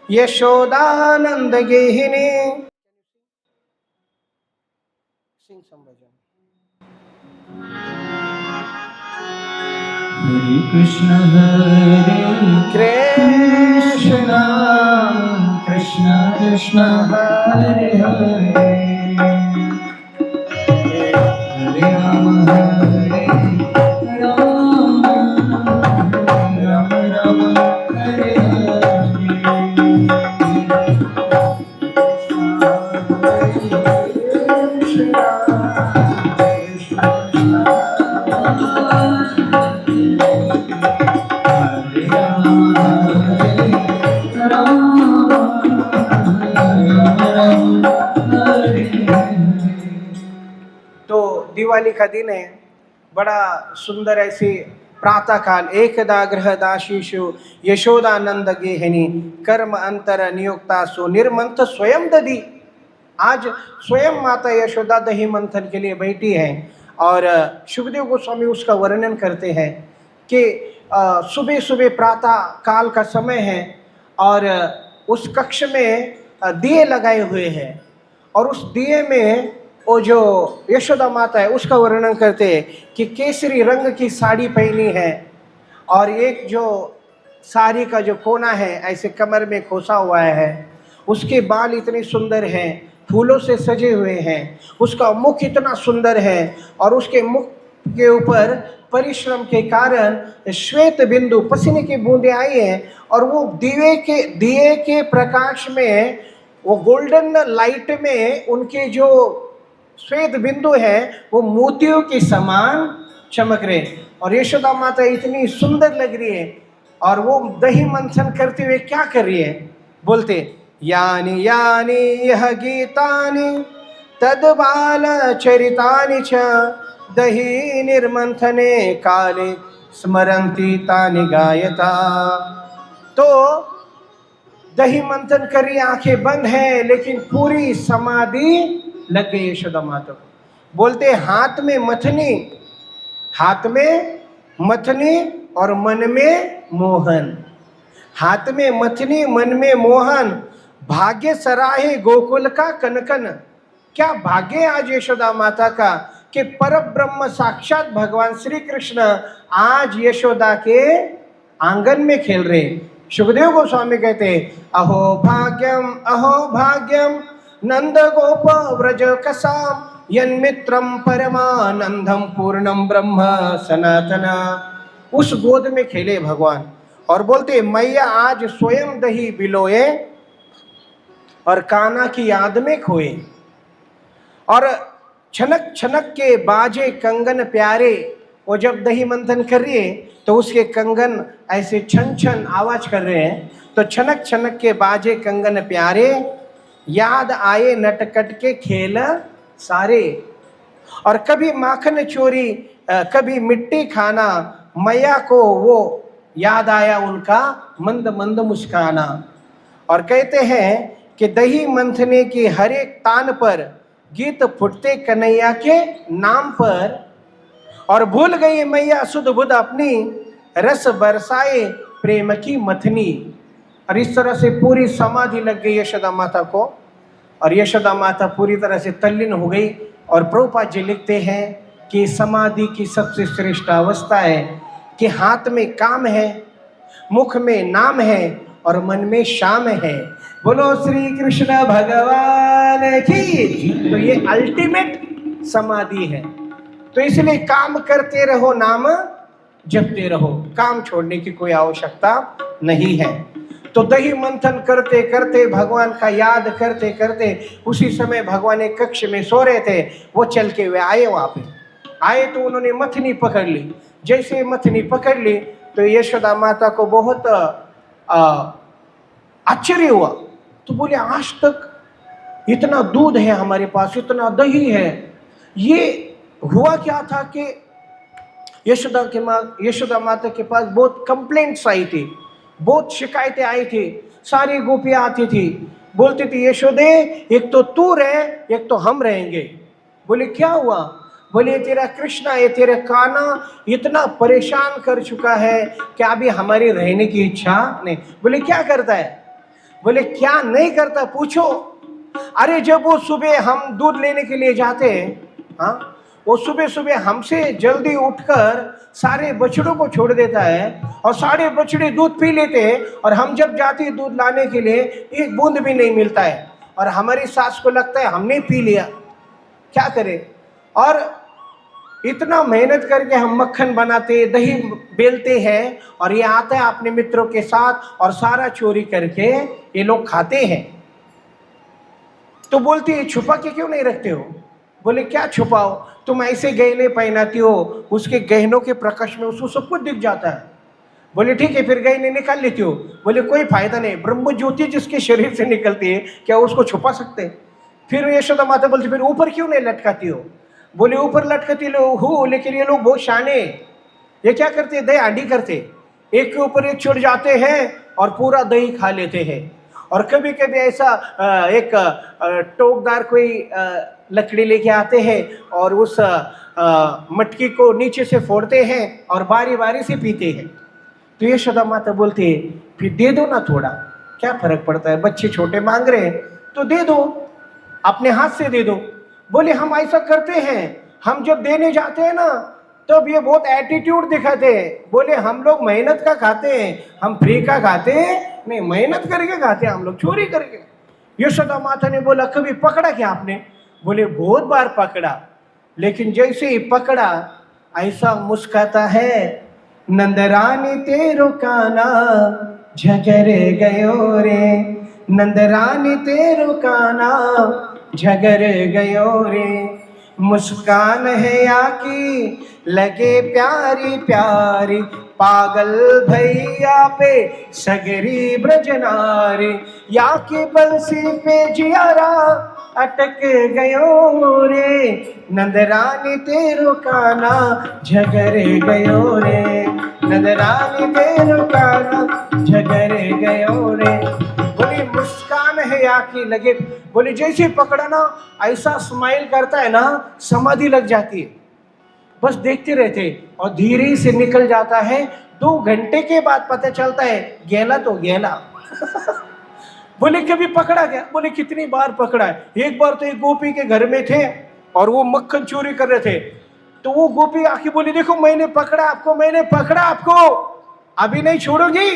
यशोदानंद गेहिनी। सिंह संभजन।
हरे कृष्ण कृष्ण कृष्ण कृष्ण हरे हरे हरे राम राम राम हरे
तो दिवाली का दिन है, बड़ा सुंदर ऐसे प्रातः काल। एकदा गृहदासीषु यशोदानंद गेहिनी कर्म अंतर नियुक्ता सो निर्मंथ स्वयं दधी। आज स्वयं माता यशोदा दही मंथन के लिए बैठी है और सुखदेव गोस्वामी उसका वर्णन करते हैं कि सुबह सुबह प्रातः काल का समय है और उस कक्ष में दिए लगाए हुए हैं और उस दिए में वो जो यशोदा माता है उसका वर्णन करते हैं कि केसरी रंग की साड़ी पहनी है और एक जो साड़ी का जो कोना है ऐसे कमर में खोसा हुआ है, उसके बाल इतने सुंदर हैं, फूलों से सजे हुए हैं, उसका मुख इतना सुंदर है और उसके मुख के ऊपर परिश्रम के कारण श्वेत बिंदु पसीने की बूंदें आई हैं और वो दिए के प्रकाश में, वो गोल्डन लाइट में उनके जो श्वेत बिंदु है वो मोतियों के समान चमक रहे। और यशोदा माता इतनी सुंदर लग रही है और वो दही मंथन करते हुए क्या कर रही है, बोलते यानी यानी यह गीतानि तद बाल चरितानि च दही निर्मंथने काले स्मरंती तानि गायता। तो दही मंथन कर रही, आंखें बंद है लेकिन पूरी समाधि लग गई यशोदा माता को। बोलते हाथ में मथनी और मन में मोहन। हाथ में मथनी, मन में मोहन, भाग्य सराहे गोकुल का कनकन। क्या भाग्य आज यशोदा माता का कि पर ब्रह्म साक्षात भगवान श्री कृष्ण आज यशोदा के आंगन में खेल रहे। सुखदेव गोस्वामी कहते अहो भाग्यम नंद गोप व्रज कसाम यन्मित्रम परमानंदम पूर्णम ब्रह्म सनातना। उस गोद में खेले भगवान और बोलते मैया आज स्वयं दही बिलोए और कान्हा की याद में खोए। और छनक छनक के बाजे कंगन प्यारे। वो जब दही मंथन कर रही है तो उसके कंगन ऐसे छन छन आवाज कर रहे हैं। तो छनक छनक के बाजे कंगन प्यारे, याद आए नटकट के खेल सारे। और कभी माखन चोरी, कभी मिट्टी खाना, मैया को वो याद आया उनका मंद मंद मुस्काना। और कहते हैं कि दही मंथने की हर एक तान पर गीत फुटते कन्हैया के नाम पर। और भूल गई मैया सुध बुध अपनी, रस बरसाए प्रेम की मथनी। और इस तरह से पूरी समाधि लग गई यशोदा माता को और यशोदा माता पूरी तरह से तल्लीन हो गई। और प्रभुपाद जी लिखते हैं कि समाधि की सबसे श्रेष्ठ अवस्था है कि हाथ में काम है, मुख में नाम है और मन में शाम है। बोलो श्री कृष्ण भगवान की। तो ये अल्टीमेट समाधि है। तो इसलिए काम करते रहो, नाम जपते रहो, काम छोड़ने की कोई आवश्यकता नहीं है। तो दही मंथन करते करते, भगवान का याद करते करते, उसी समय भगवान एक कक्ष में सो रहे थे, वो चल के वे आए वहां पे आए तो उन्होंने मथनी पकड़ ली। जैसे मथनी पकड़ ली तो यशोदा माता को बहुत आश्चर्य हुआ। तो बोले आज तक इतना दूध है हमारे पास, इतना दही है, ये हुआ क्या था कि यशोदा माता के पास बहुत कंप्लेंट्स आई थी, बहुत शिकायतें आई थी। सारी गोपियां आती थी, बोलती थी यशोदे एक तो तू रहे, एक तो हम रहेंगे। बोले क्या हुआ? बोले तेरा कृष्णा, ये तेरा काना इतना परेशान कर चुका है कि अभी हमारी रहने की इच्छा नहीं। बोले क्या करता है? बोले क्या नहीं करता पूछो। अरे जब वो सुबह हम दूध लेने के लिए जाते हैं, हाँ, वो सुबह सुबह हमसे जल्दी उठकर सारे बछड़ों को छोड़ देता है और सारे बछड़े दूध पी लेते हैं, और हम जब जाते हैं दूध लाने के लिए एक बूंद भी नहीं मिलता है, और हमारी सास को लगता है हमने पी लिया, क्या करें। और इतना मेहनत करके हम मक्खन बनाते, दही बेलते हैं, और ये आता है अपने मित्रों के साथ और सारा चोरी करके ये लोग खाते हैं। तो बोलती है छुपा के क्यों नहीं रखते हो? बोले क्या छुपाओ, तुम ऐसे गहने पहनाती हो, उसके गहनों के प्रकाश में उसको सब कुछ दिख जाता है। बोले ठीक है फिर गहने निकाल लेती हो। बोले कोई फायदा नहीं, ब्रह्म ज्योति जिसके शरीर से निकलती है क्या उसको छुपा सकते? फिर यशोदा माता बोलती फिर ऊपर क्यों नहीं लटकाती हो? बोले ऊपर लटकाती हो लेकिन ये लोग बहुत शाने, ये क्या करते, दही आंधी करते, एक के ऊपर एक चढ़ जाते हैं और पूरा दही खा लेते हैं। और कभी कभी ऐसा एक टोकदार कोई लकड़ी लेके आते हैं और उस मटकी को नीचे से फोड़ते हैं और बारी बारी से पीते हैं। तो यशोदा माता बोलती है फिर दे दो ना थोड़ा, क्या फर्क पड़ता है, बच्चे छोटे मांग रहे हैं तो दे दो, अपने हाथ से दे दो। बोले हम ऐसा करते हैं, हम जब देने जाते हैं ना तब ये बहुत एटीट्यूड दिखाते हैं। बोले हम लोग मेहनत का खाते हैं, हम फ्री का खाते हैं नहीं, मेहनत करके खाते हैं हम लोग, चोरी करके। यशोदा माता ने बोला कभी पकड़ा क्या आपने? बोले बहुत बार पकड़ा, लेकिन जैसे ही पकड़ा ऐसा मुस्काता है, नंदरानी तेरो काना झगर गयो रे, नंदरानी तेरो काना झगर गयो रे, मुस्कान है या की लगे प्यारी प्यारी, पागल भैया पे सगरी ब्रजनारी, या की बंसी पे जियारा अटक गयो रे, नंदरानी तेरो काना झगर गयो रे, नंदरानी तेरो काना झगर गयो रे। बोली मुस्कान है या की लगे, बोली जैसे पकड़ा ना ऐसा स्माइल करता है ना, समाधि लग जाती है, बस देखते रहते और धीरे से निकल जाता है। 2 घंटे के बाद पता चलता है गेला तो गेला। बोले कभी पकड़ा गया? बोले कितनी बार पकड़ा है। एक बार तो एक गोपी के घर में थे और वो मक्खन चोरी कर रहे थे, तो वो गोपी आके बोली देखो मैंने पकड़ा आपको, मैंने पकड़ा आपको, अभी नहीं छोड़ोगी?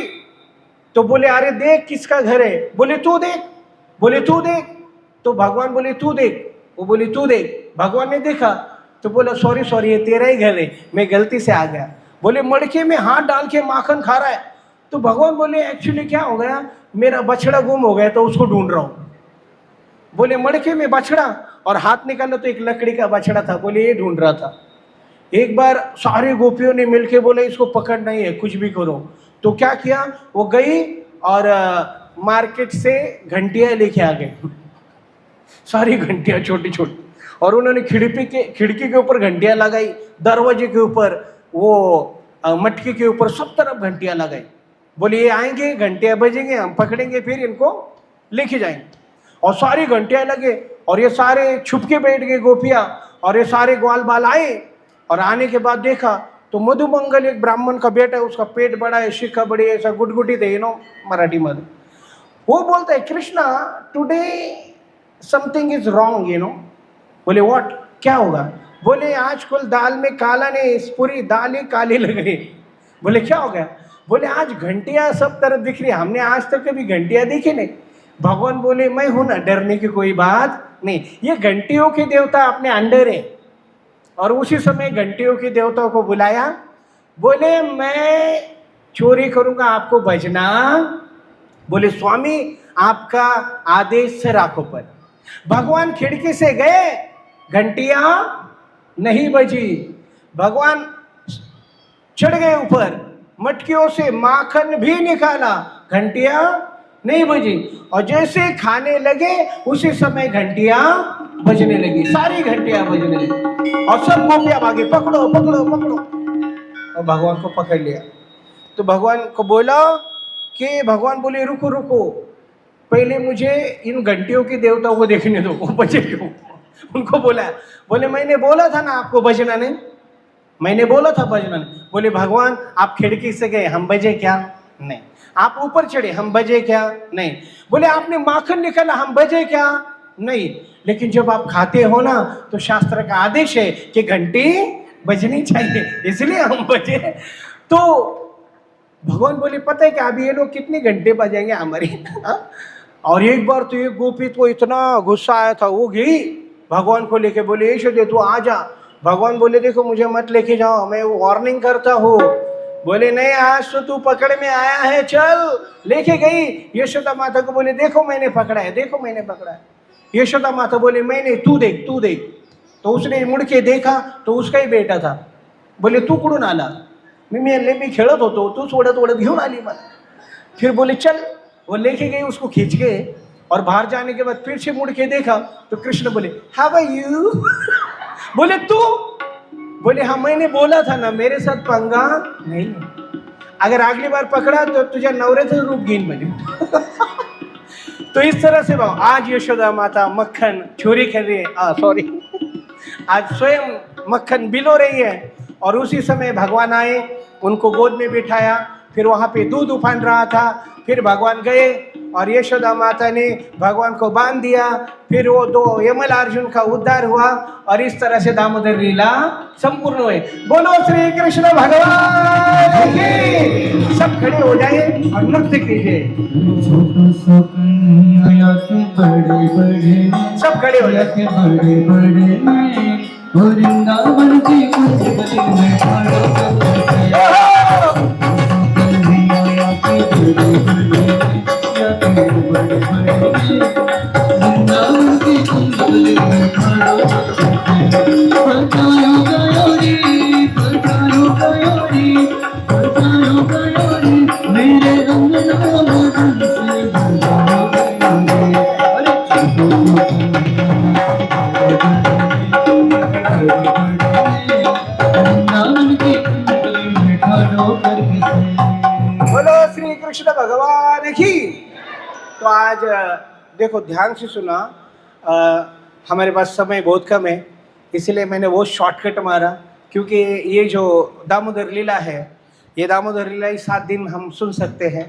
तो बोले अरे देख किसका घर है? बोले तू देख, बोले तू देख, तो भगवान बोले तू देख, वो बोली तू देख। भगवान ने देखा तो बोला सॉरी सॉरी ये तेरा ही घर है, मैं गलती से आ गया। बोले मड़के में हाथ डाल के माखन खा रहा है। तो भगवान बोले एक्चुअली क्या हो गया, मेरा बछड़ा गुम हो गया तो उसको ढूंढ रहा हूँ। बोले मड़के में बछड़ा, और हाथ निकाला तो एक लकड़ी का बछड़ा था, बोले ये ढूंढ रहा था। एक बार सारे गोपियों ने मिलके बोले इसको पकड़ना ही है, कुछ भी करो। तो क्या किया, वो गई और मार्केट से घंटियां लेके आ गई, सारी घंटियां छोटी छोटी, और उन्होंने खिड़की के ऊपर घंटियां लगाई, दरवाजे के ऊपर, वो मटकी के ऊपर, सब तरफ घंटियां लगाई। बोले ये आएंगे, घंटियां बजेंगे, हम पकड़ेंगे, फिर इनको लेके जाएंगे। और सारी घंटियां लगे और ये सारे छुप के बैठ गए गोपियां, और ये सारे ग्वाल बाल आए। और आने के बाद देखा तो मधुमंगल एक ब्राह्मण का बेटा है, उसका पेट बड़ा है, शिखा बड़ी है, ऐसा गुटगुटी थे मराठी मध्ये। वो बोलता है Krishna today something is wrong बोले व्हाट, क्या होगा? बोले आज कल दाल में काला नहीं, इस पूरी दाल ही काली लग रही। बोले क्या हो गया? बोले आज घंटियां सब तरफ दिख रही, हमने आज तक कभी घंटियां देखी नहीं। भगवान बोले मैं हूं ना, डरने की कोई बात नहीं, ये घंटियों के देवता अपने अंडर है। और उसी समय घंटियों के देवताओं को बुलाया, बोले मैं चोरी करूंगा, आपको बजना। बोले स्वामी आपका आदेश से राखों पर। भगवान खिड़की से गए, घंटियां नहीं बजी, भगवान चढ़ गए ऊपर, मटकियों से माखन भी निकाला, घंटियां नहीं बजी, और जैसे खाने लगे उसी समय घंटियां बजने लगी, सारी घंटियां बजने लगी, और सब गोपियां भागे, पकड़ो पकड़ो पकड़ो, और भगवान को पकड़ लिया। तो भगवान को बोला कि भगवान बोले रुको रुको, पहले मुझे इन घंटियों के देवताओं को देखने दो, वो बजे क्यों। उनको बोला, बोले मैंने बोला था ना आपको बजना नहीं, मैंने बोला था बजना नहीं। बोले भगवान आप खिड़की से गए, हम बजे क्या? नहीं। आप ऊपर चढ़े, हम बजे क्या? नहीं। बोले आपने माखन निकाला, हम बजे क्या? नहीं। लेकिन जब आप खाते हो ना तो शास्त्र का आदेश है कि घंटी बजनी चाहिए, इसलिए हम बजे। तो भगवान बोले पता है कि अभी ये लोग कितनी घंटे बजाएंगे हमारी। और एक बार तो एक गोपी को इतना गुस्सा आया था, वो गई भगवान को लेके, बोले यशोदे तू आ जा। भगवान बोले देखो मुझे मत लेके जाओ, मैं वार्निंग करता हूँ। बोले नहीं आज तो तू पकड़ में आया है, चल। लेके गई यशोदा माता को, बोले देखो मैंने पकड़ा है, देखो मैंने पकड़ा है। यशोदा माता बोले मैंने, तू देख तू देख। तो उसने मुड़ के देखा तो उसका ही बेटा था। बोले तू कुठून आला? मी खेळत होतो, तू सोडत ओढत घेऊन आली मला। फिर बोले चल, वो लेके गई उसको खींच के, और बाहर जाने के बाद फिर से मुड़ के देखा तो कृष्ण बोले हाउ आर यू। बोले तू? बोले हाँ मैंने बोला था ना मेरे साथ पंगा नहीं, अगर अगली बार पकड़ा तो तुझे नवरेचं रूप घेईन म्हणे। तो इस तरह से भाव आज यशोदा माता मक्खन चोरी कर रही है, सॉरी, आज स्वयं मक्खन बिलो रही है। और उसी समय भगवान आए, उनको गोद में बिठाया, फिर वहाँ पे दूध उफान रहा था, फिर भगवान गए और यशोदा माता ने भगवान को बांध दिया। फिर वो दो यमल अर्जुन का उद्धार हुआ और इस तरह से दामोदर लीला संपूर्ण हुए। बोलो श्री कृष्ण भगवान की। सब खड़े हो जाए और नृत्य कीजिए। सब खड़े हो जाए।
वृंदावन की कुछ गली में खड़ो वृंदावन की कुंडली में खड़ो पटायो गयोरी पटायो गयोरी पटायो गयोरी मेरे अंगना मदन से पटायो गयोरी। अरे
बोलो श्री कृष्ण भगवान की। तो आज देखो ध्यान से सुना, हमारे पास समय बहुत कम है, इसलिए मैंने वो शॉर्टकट मारा, क्योंकि ये जो दामोदर लीला है, ये दामोदर लीला ही 7 दिन हम सुन सकते हैं,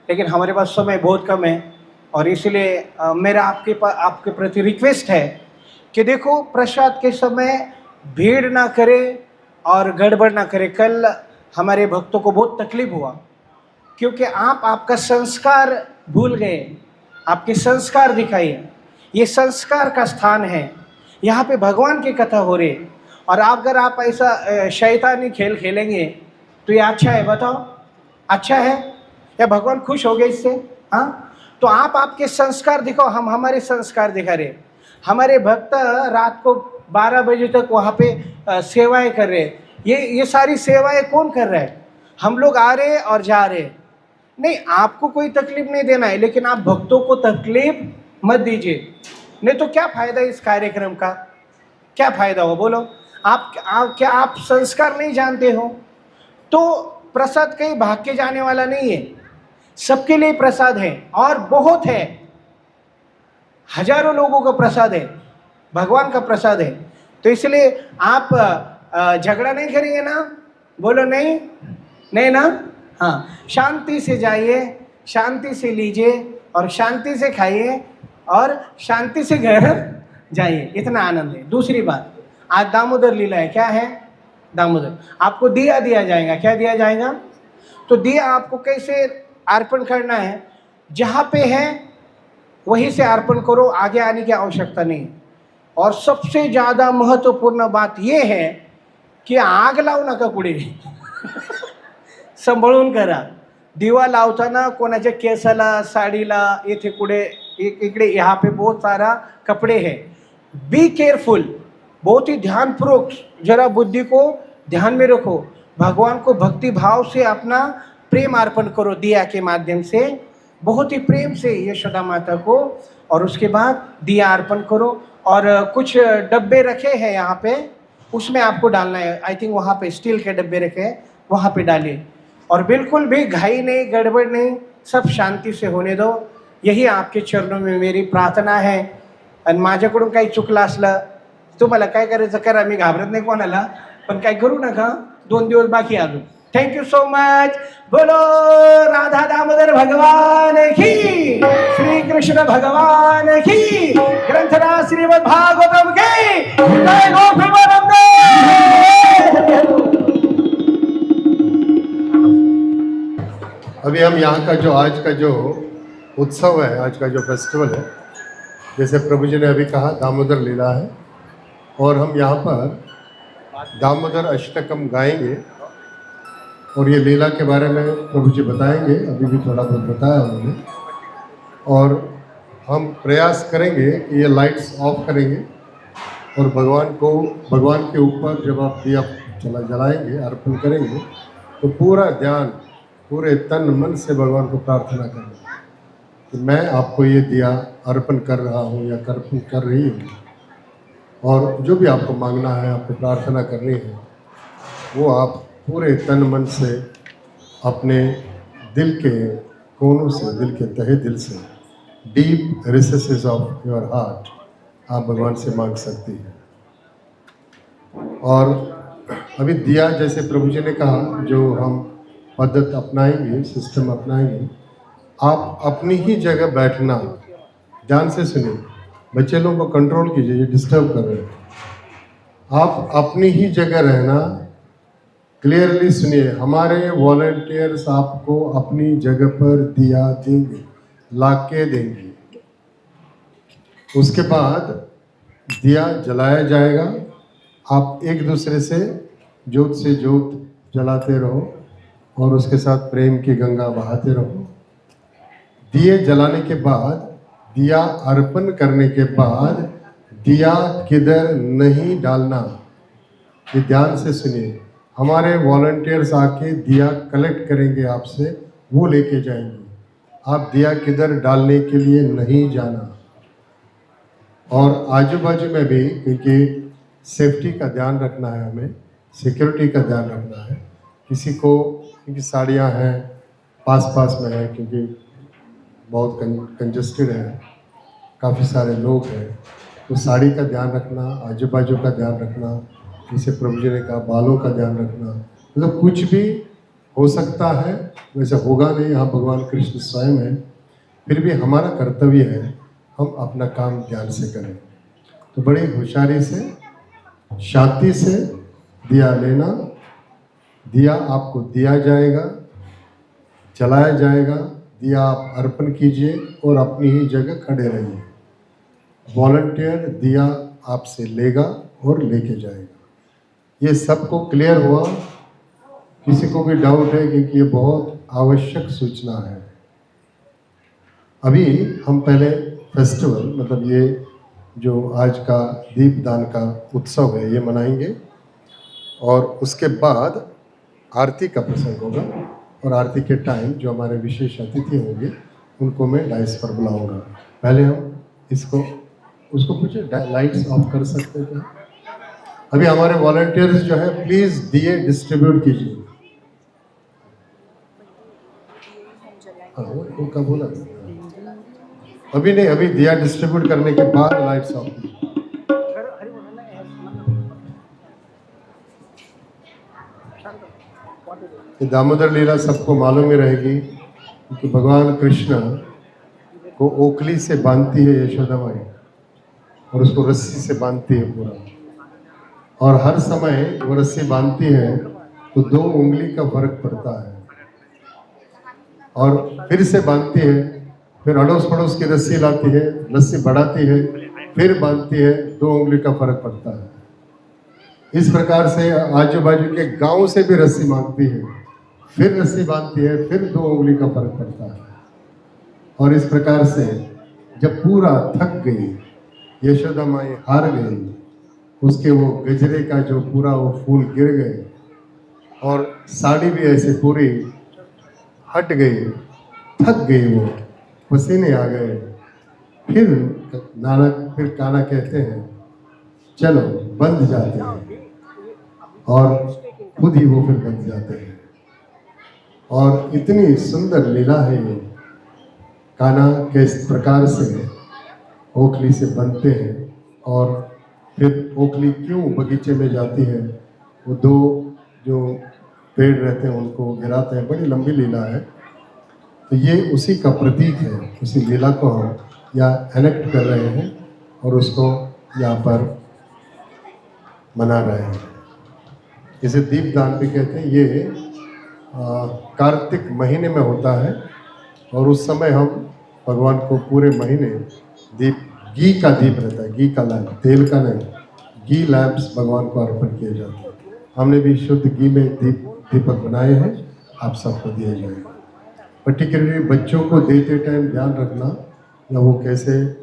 लेकिन हमारे पास समय बहुत कम है। और इसलिए मेरा आपके प्रति रिक्वेस्ट है कि देखो प्रसाद के समय भीड़ ना करे और गड़बड़ ना करे। कल हमारे भक्तों को बहुत तकलीफ हुआ क्योंकि आपका संस्कार भूल गए, आपके संस्कार दिखाइए। ये संस्कार का स्थान है, यहाँ पे भगवान की कथा हो रही है। और अगर आप ऐसा शैतानी खेल खेलेंगे तो ये अच्छा है? बताओ अच्छा है या भगवान खुश हो गए इससे? हाँ, तो आप आपके संस्कार दिखाओ, हम हमारे संस्कार दिखा रहे। हमारे भक्त रात को 12 बजे तक वहाँ पे सेवाएं कर रहे। ये सारी सेवाएं कौन कर रहा है? हम लोग आ रहे और जा रहे। नहीं, आपको कोई तकलीफ नहीं देना है, लेकिन आप भक्तों को तकलीफ मत दीजिए, नहीं तो क्या फायदा इस कार्यक्रम का? क्या फायदा हो बोलो? क्या आप संस्कार नहीं जानते हो? तो प्रसाद कहीं भाग के जाने वाला नहीं है, सबके लिए प्रसाद है और बहुत है। हजारों लोगों का प्रसाद है, भगवान का प्रसाद है। तो इसलिए आप झगड़ा नहीं करेंगे ना? बोलो नहीं, नहीं ना? हाँ, शांति से जाइए, शांति से लीजिए और शांति से खाइए और शांति से घर जाइए, इतना आनंद है। दूसरी बात, आज दामोदर लीला है। क्या है? दामोदर। आपको दिया दिया जाएगा। क्या दिया जाएगा? तो दिया आपको कैसे अर्पण करना है, जहाँ पे है वहीं से अर्पण करो, आगे आने की आवश्यकता नहीं। और सबसे ज़्यादा महत्वपूर्ण बात ये है की आग लावू नका कुठे। सांभाळून करा। दिवा लावताना कोणाच्या केसाला, साडीला, इथे कुठे इकडे यहाँ पे बहुत सारा कपड़े हैं। बी केयरफुल, बहुत ही ध्यानपूर्वक जरा बुद्धि को ध्यान में रखो, भगवान को भक्ति भाव से अपना प्रेम अर्पण करो दिया के माध्यम से, बहुत ही प्रेम से यशोदा माता को। और उसके बाद दिया अर्पण करो। और कुछ डब्बे रखे हैं यहाँ पे, उसमें आपको डालना है। आई थिंक वहाँ पे स्टील के डब्बे रखे हैं, वहाँ पे डालिए। और बिल्कुल भी घाई नहीं, गड़बड़ नहीं, सब शांती से होने दो। यही आपके चरणों में मेरी प्रार्थना है। आणि माझ्याकडून काही चुकलं असलं, तुम्हाला काय करायचं करा, मी घाबरत नाही कोणाला, पण काय करू नका, 2 दिवस बाकी अजून। Thank you so much. बोलो राधा दामोदर भगवान की, श्री कृष्ण भगवान की, ग्रंथराज श्रीमद् भागवतम की जय। गो प्रेमानंदे।
अभी हम यहाँ का जो आज का जो उत्सव है, आज का जो फेस्टिवल है, जैसे प्रभु जी ने अभी कहा दामोदर लीला है, और हम यहाँ पर दामोदर अष्टकम गाएंगे और ये लीला के बारे में प्रभु जी बताएंगे। अभी भी थोड़ा बहुत बताया उन्होंने। और हम प्रयास करेंगे कि ये लाइट्स ऑफ करेंगे और भगवान के ऊपर जब आप दिया जलाएंगे, अर्पण करेंगे, तो पूरा ध्यान पूरे तन मन से भगवान को प्रार्थना करेंगे कि मैं आपको ये दिया अर्पण कर रहा हूँ या अर्पण कर रही हूँ, और जो भी आपको मांगना है, आपको प्रार्थना करनी है, वो आप पूरे तन मन से अपने दिल के कोनों से, दिल के तहे दिल से, deep recesses of your heart आप भगवान से मांग सकती हैं। और अभी दिया, जैसे प्रभु जी ने कहा, जो हम पद्धत अपनाएंगे, सिस्टम अपनाएंगे, आप अपनी ही जगह बैठना, ध्यान से सुनिए, बच्चे लोगों को कंट्रोल कीजिए, ये डिस्टर्ब कर रहे हैं। आप अपनी ही जगह रहना, क्लियरली सुनिए। हमारे वॉलंटियर्स आपको अपनी जगह पर दिया देंगे, लाके देंगे। उसके बाद दिया जलाया जाएगा। आप एक दूसरे से जोत जलाते रहो और उसके साथ प्रेम की गंगा बहाते रहो। दिए जलाने के बाद, दिया अर्पण करने के बाद, दिया किधर नहीं डालना, ये ध्यान से सुनिए। हमारे वॉलंटियर्स आके दिया कलेक्ट करेंगे आपसे, वो लेके जाएंगे। आप दिया किधर डालने के लिए नहीं जाना। और आजू बाजू में भी, क्योंकि सेफ्टी का ध्यान रखना है, हमें सिक्योरिटी का ध्यान रखना है। किसी को, क्योंकि साड़ियाँ हैं पास में है, क्योंकि बहुत कंजस्टेड है, काफ़ी सारे लोग हैं, तो साड़ी का ध्यान रखना, आजू बाजू का ध्यान रखना, जैसे प्रभु जी ने कहा बालों का ध्यान रखना। मतलब कुछ भी हो सकता है, वैसे होगा नहीं, यहाँ भगवान कृष्ण स्वयं है, फिर भी हमारा कर्तव्य है हम अपना काम ध्यान से करें। तो बड़ी होशियारी से, शांति से दिया लेना। दिया आपको दिया जाएगा, जलाया जाएगा, दिया आप अर्पण कीजिए और अपनी ही जगह खड़े रहिए। वॉलंटियर दिया आपसे लेगा और लेके जाएगा। ये सबको क्लियर हुआ? किसी को भी डाउट है? क्योंकि ये बहुत आवश्यक सूचना है। अभी हम पहले फेस्टिवल, मतलब ये जो आज का दीपदान का उत्सव है, ये मनाएंगे, और उसके बाद आरती का प्रसंग होगा। और आरती के टाइम जो हमारे विशेष अतिथि होंगे उनको मैं डाइस पर बुलाऊंगा। पहले हम उसको पूछे, लाइट्स ऑफ कर सकते हैं क्या? अभी हमारे वॉलंटियर्स जो है, प्लीज दिए डिस्ट्रीब्यूट कीजिए। हाँ, वो कब बोला? अभी नहीं, अभी दिया डिस्ट्रीब्यूट करने के बाद लाइट्स ऑफ कीजिए। दामोदर लीला सबको मालूम ही रहेगी कि भगवान कृष्ण को ओखली से बांधती है यशोदा माई, और उसको रस्सी से बांधती है पूरा। और हर समय वो रस्सी बांधती है तो 2 उंगली का फर्क पड़ता है, और फिर से बांधती है, फिर अड़ोस पड़ोस की रस्सी लाती है, रस्सी बढ़ाती है, फिर बांधती है, 2 उंगली का फर्क पड़ता है। इस प्रकार से आजू बाजू के गांव से भी रस्सी मांगती है, फिर रस्सी बांधती है, फिर 2 उंगली का फर्क पड़ता है। और इस प्रकार से जब पूरा थक गई, यशोदा माई हार गई, उसके वो गजरे का जो पूरा वो फूल गिर गए, और साड़ी भी ऐसे पूरी हट गई, थक गई, वो पसीने आ गए। फिर फिर कान्हा कहते हैं चलो बंध जाते हैं, और खुद ही वो फिर बंध जाते हैं। और इतनी सुंदर लीला है ये, कान्हा किस प्रकार से ओखली से बनते हैं और फिर ओखली क्यों बगीचे में जाती है, वो दो जो पेड़ रहते हैं उनको गिराते हैं। बड़ी लंबी लीला है, तो ये उसी का प्रतीक है। उसी लीला को हम यहाँ एनेक्ट कर रहे हैं और उसको यहाँ पर मना रहे हैं। इसे दीपदान भी कहते हैं। ये कार्तिक महीने में होता है और उस समय हम भगवान को पूरे महीने घी का दीप रहता है, घी का लैंप, तेल का नहीं, घी लैंप्स भगवान को अर्पण किए जाते हैं। हमने भी शुद्ध घी में दीपक बनाए हैं, आप सबको दिए जाएंगे। पर्टिकुलरली बच्चों को देते टाइम ध्यान रखना, या वो कैसे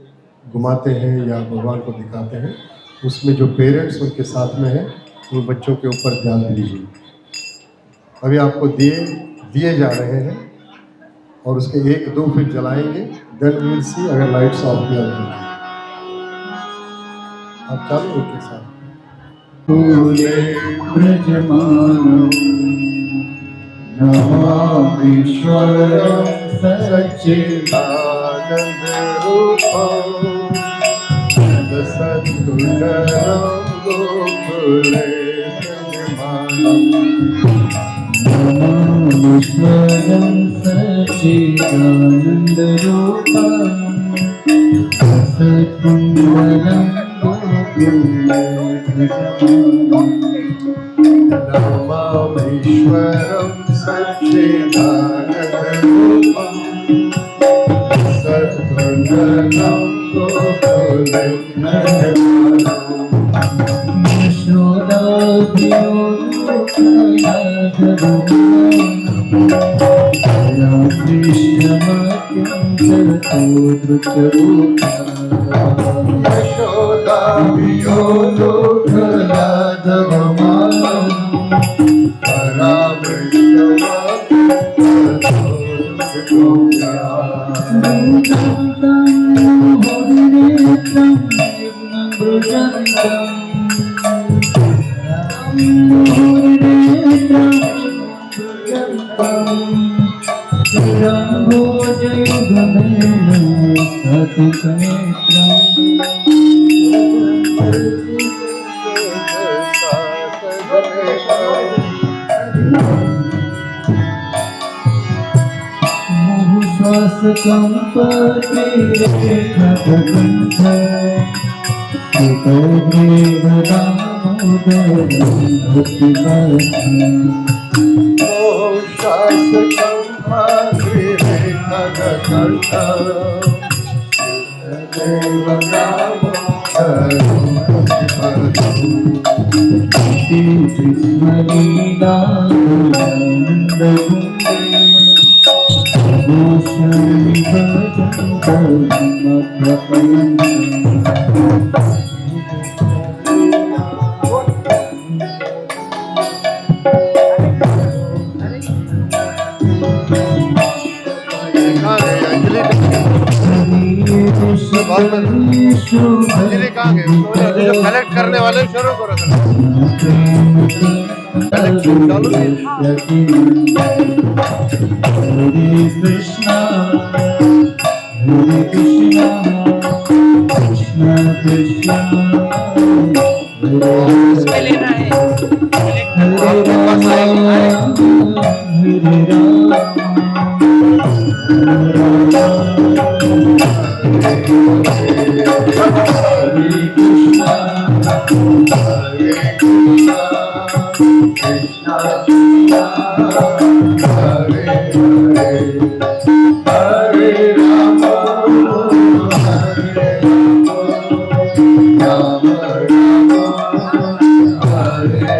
घुमाते हैं या भगवान को दिखाते हैं, उसमें जो पेरेंट्स उनके साथ में हैं वो बच्चों के ऊपर ध्यान दीजिए। अभी आपको दिए जा रहे हैं और उसके 1-2 फिर जलाएंगे, देन वी विल सी अगर लाइट्स ऑफ किया जाए। आप चालू के साथ
फूले ब्रजमानम नमामीश्वरं
सच्चिदानंद रूपम सद्गुणरं गोकुले
नमामीश्वरं सच्चिदानन्दरूपं सद्गुणरं
नमामीश्वरं सच्चिदानन्दरूपं सद्गुणरं गोकुले कलेक्ट करने वाले शुरू करो।
हरे कृष्णा कृष्ण कृष्ण हरे राम Hare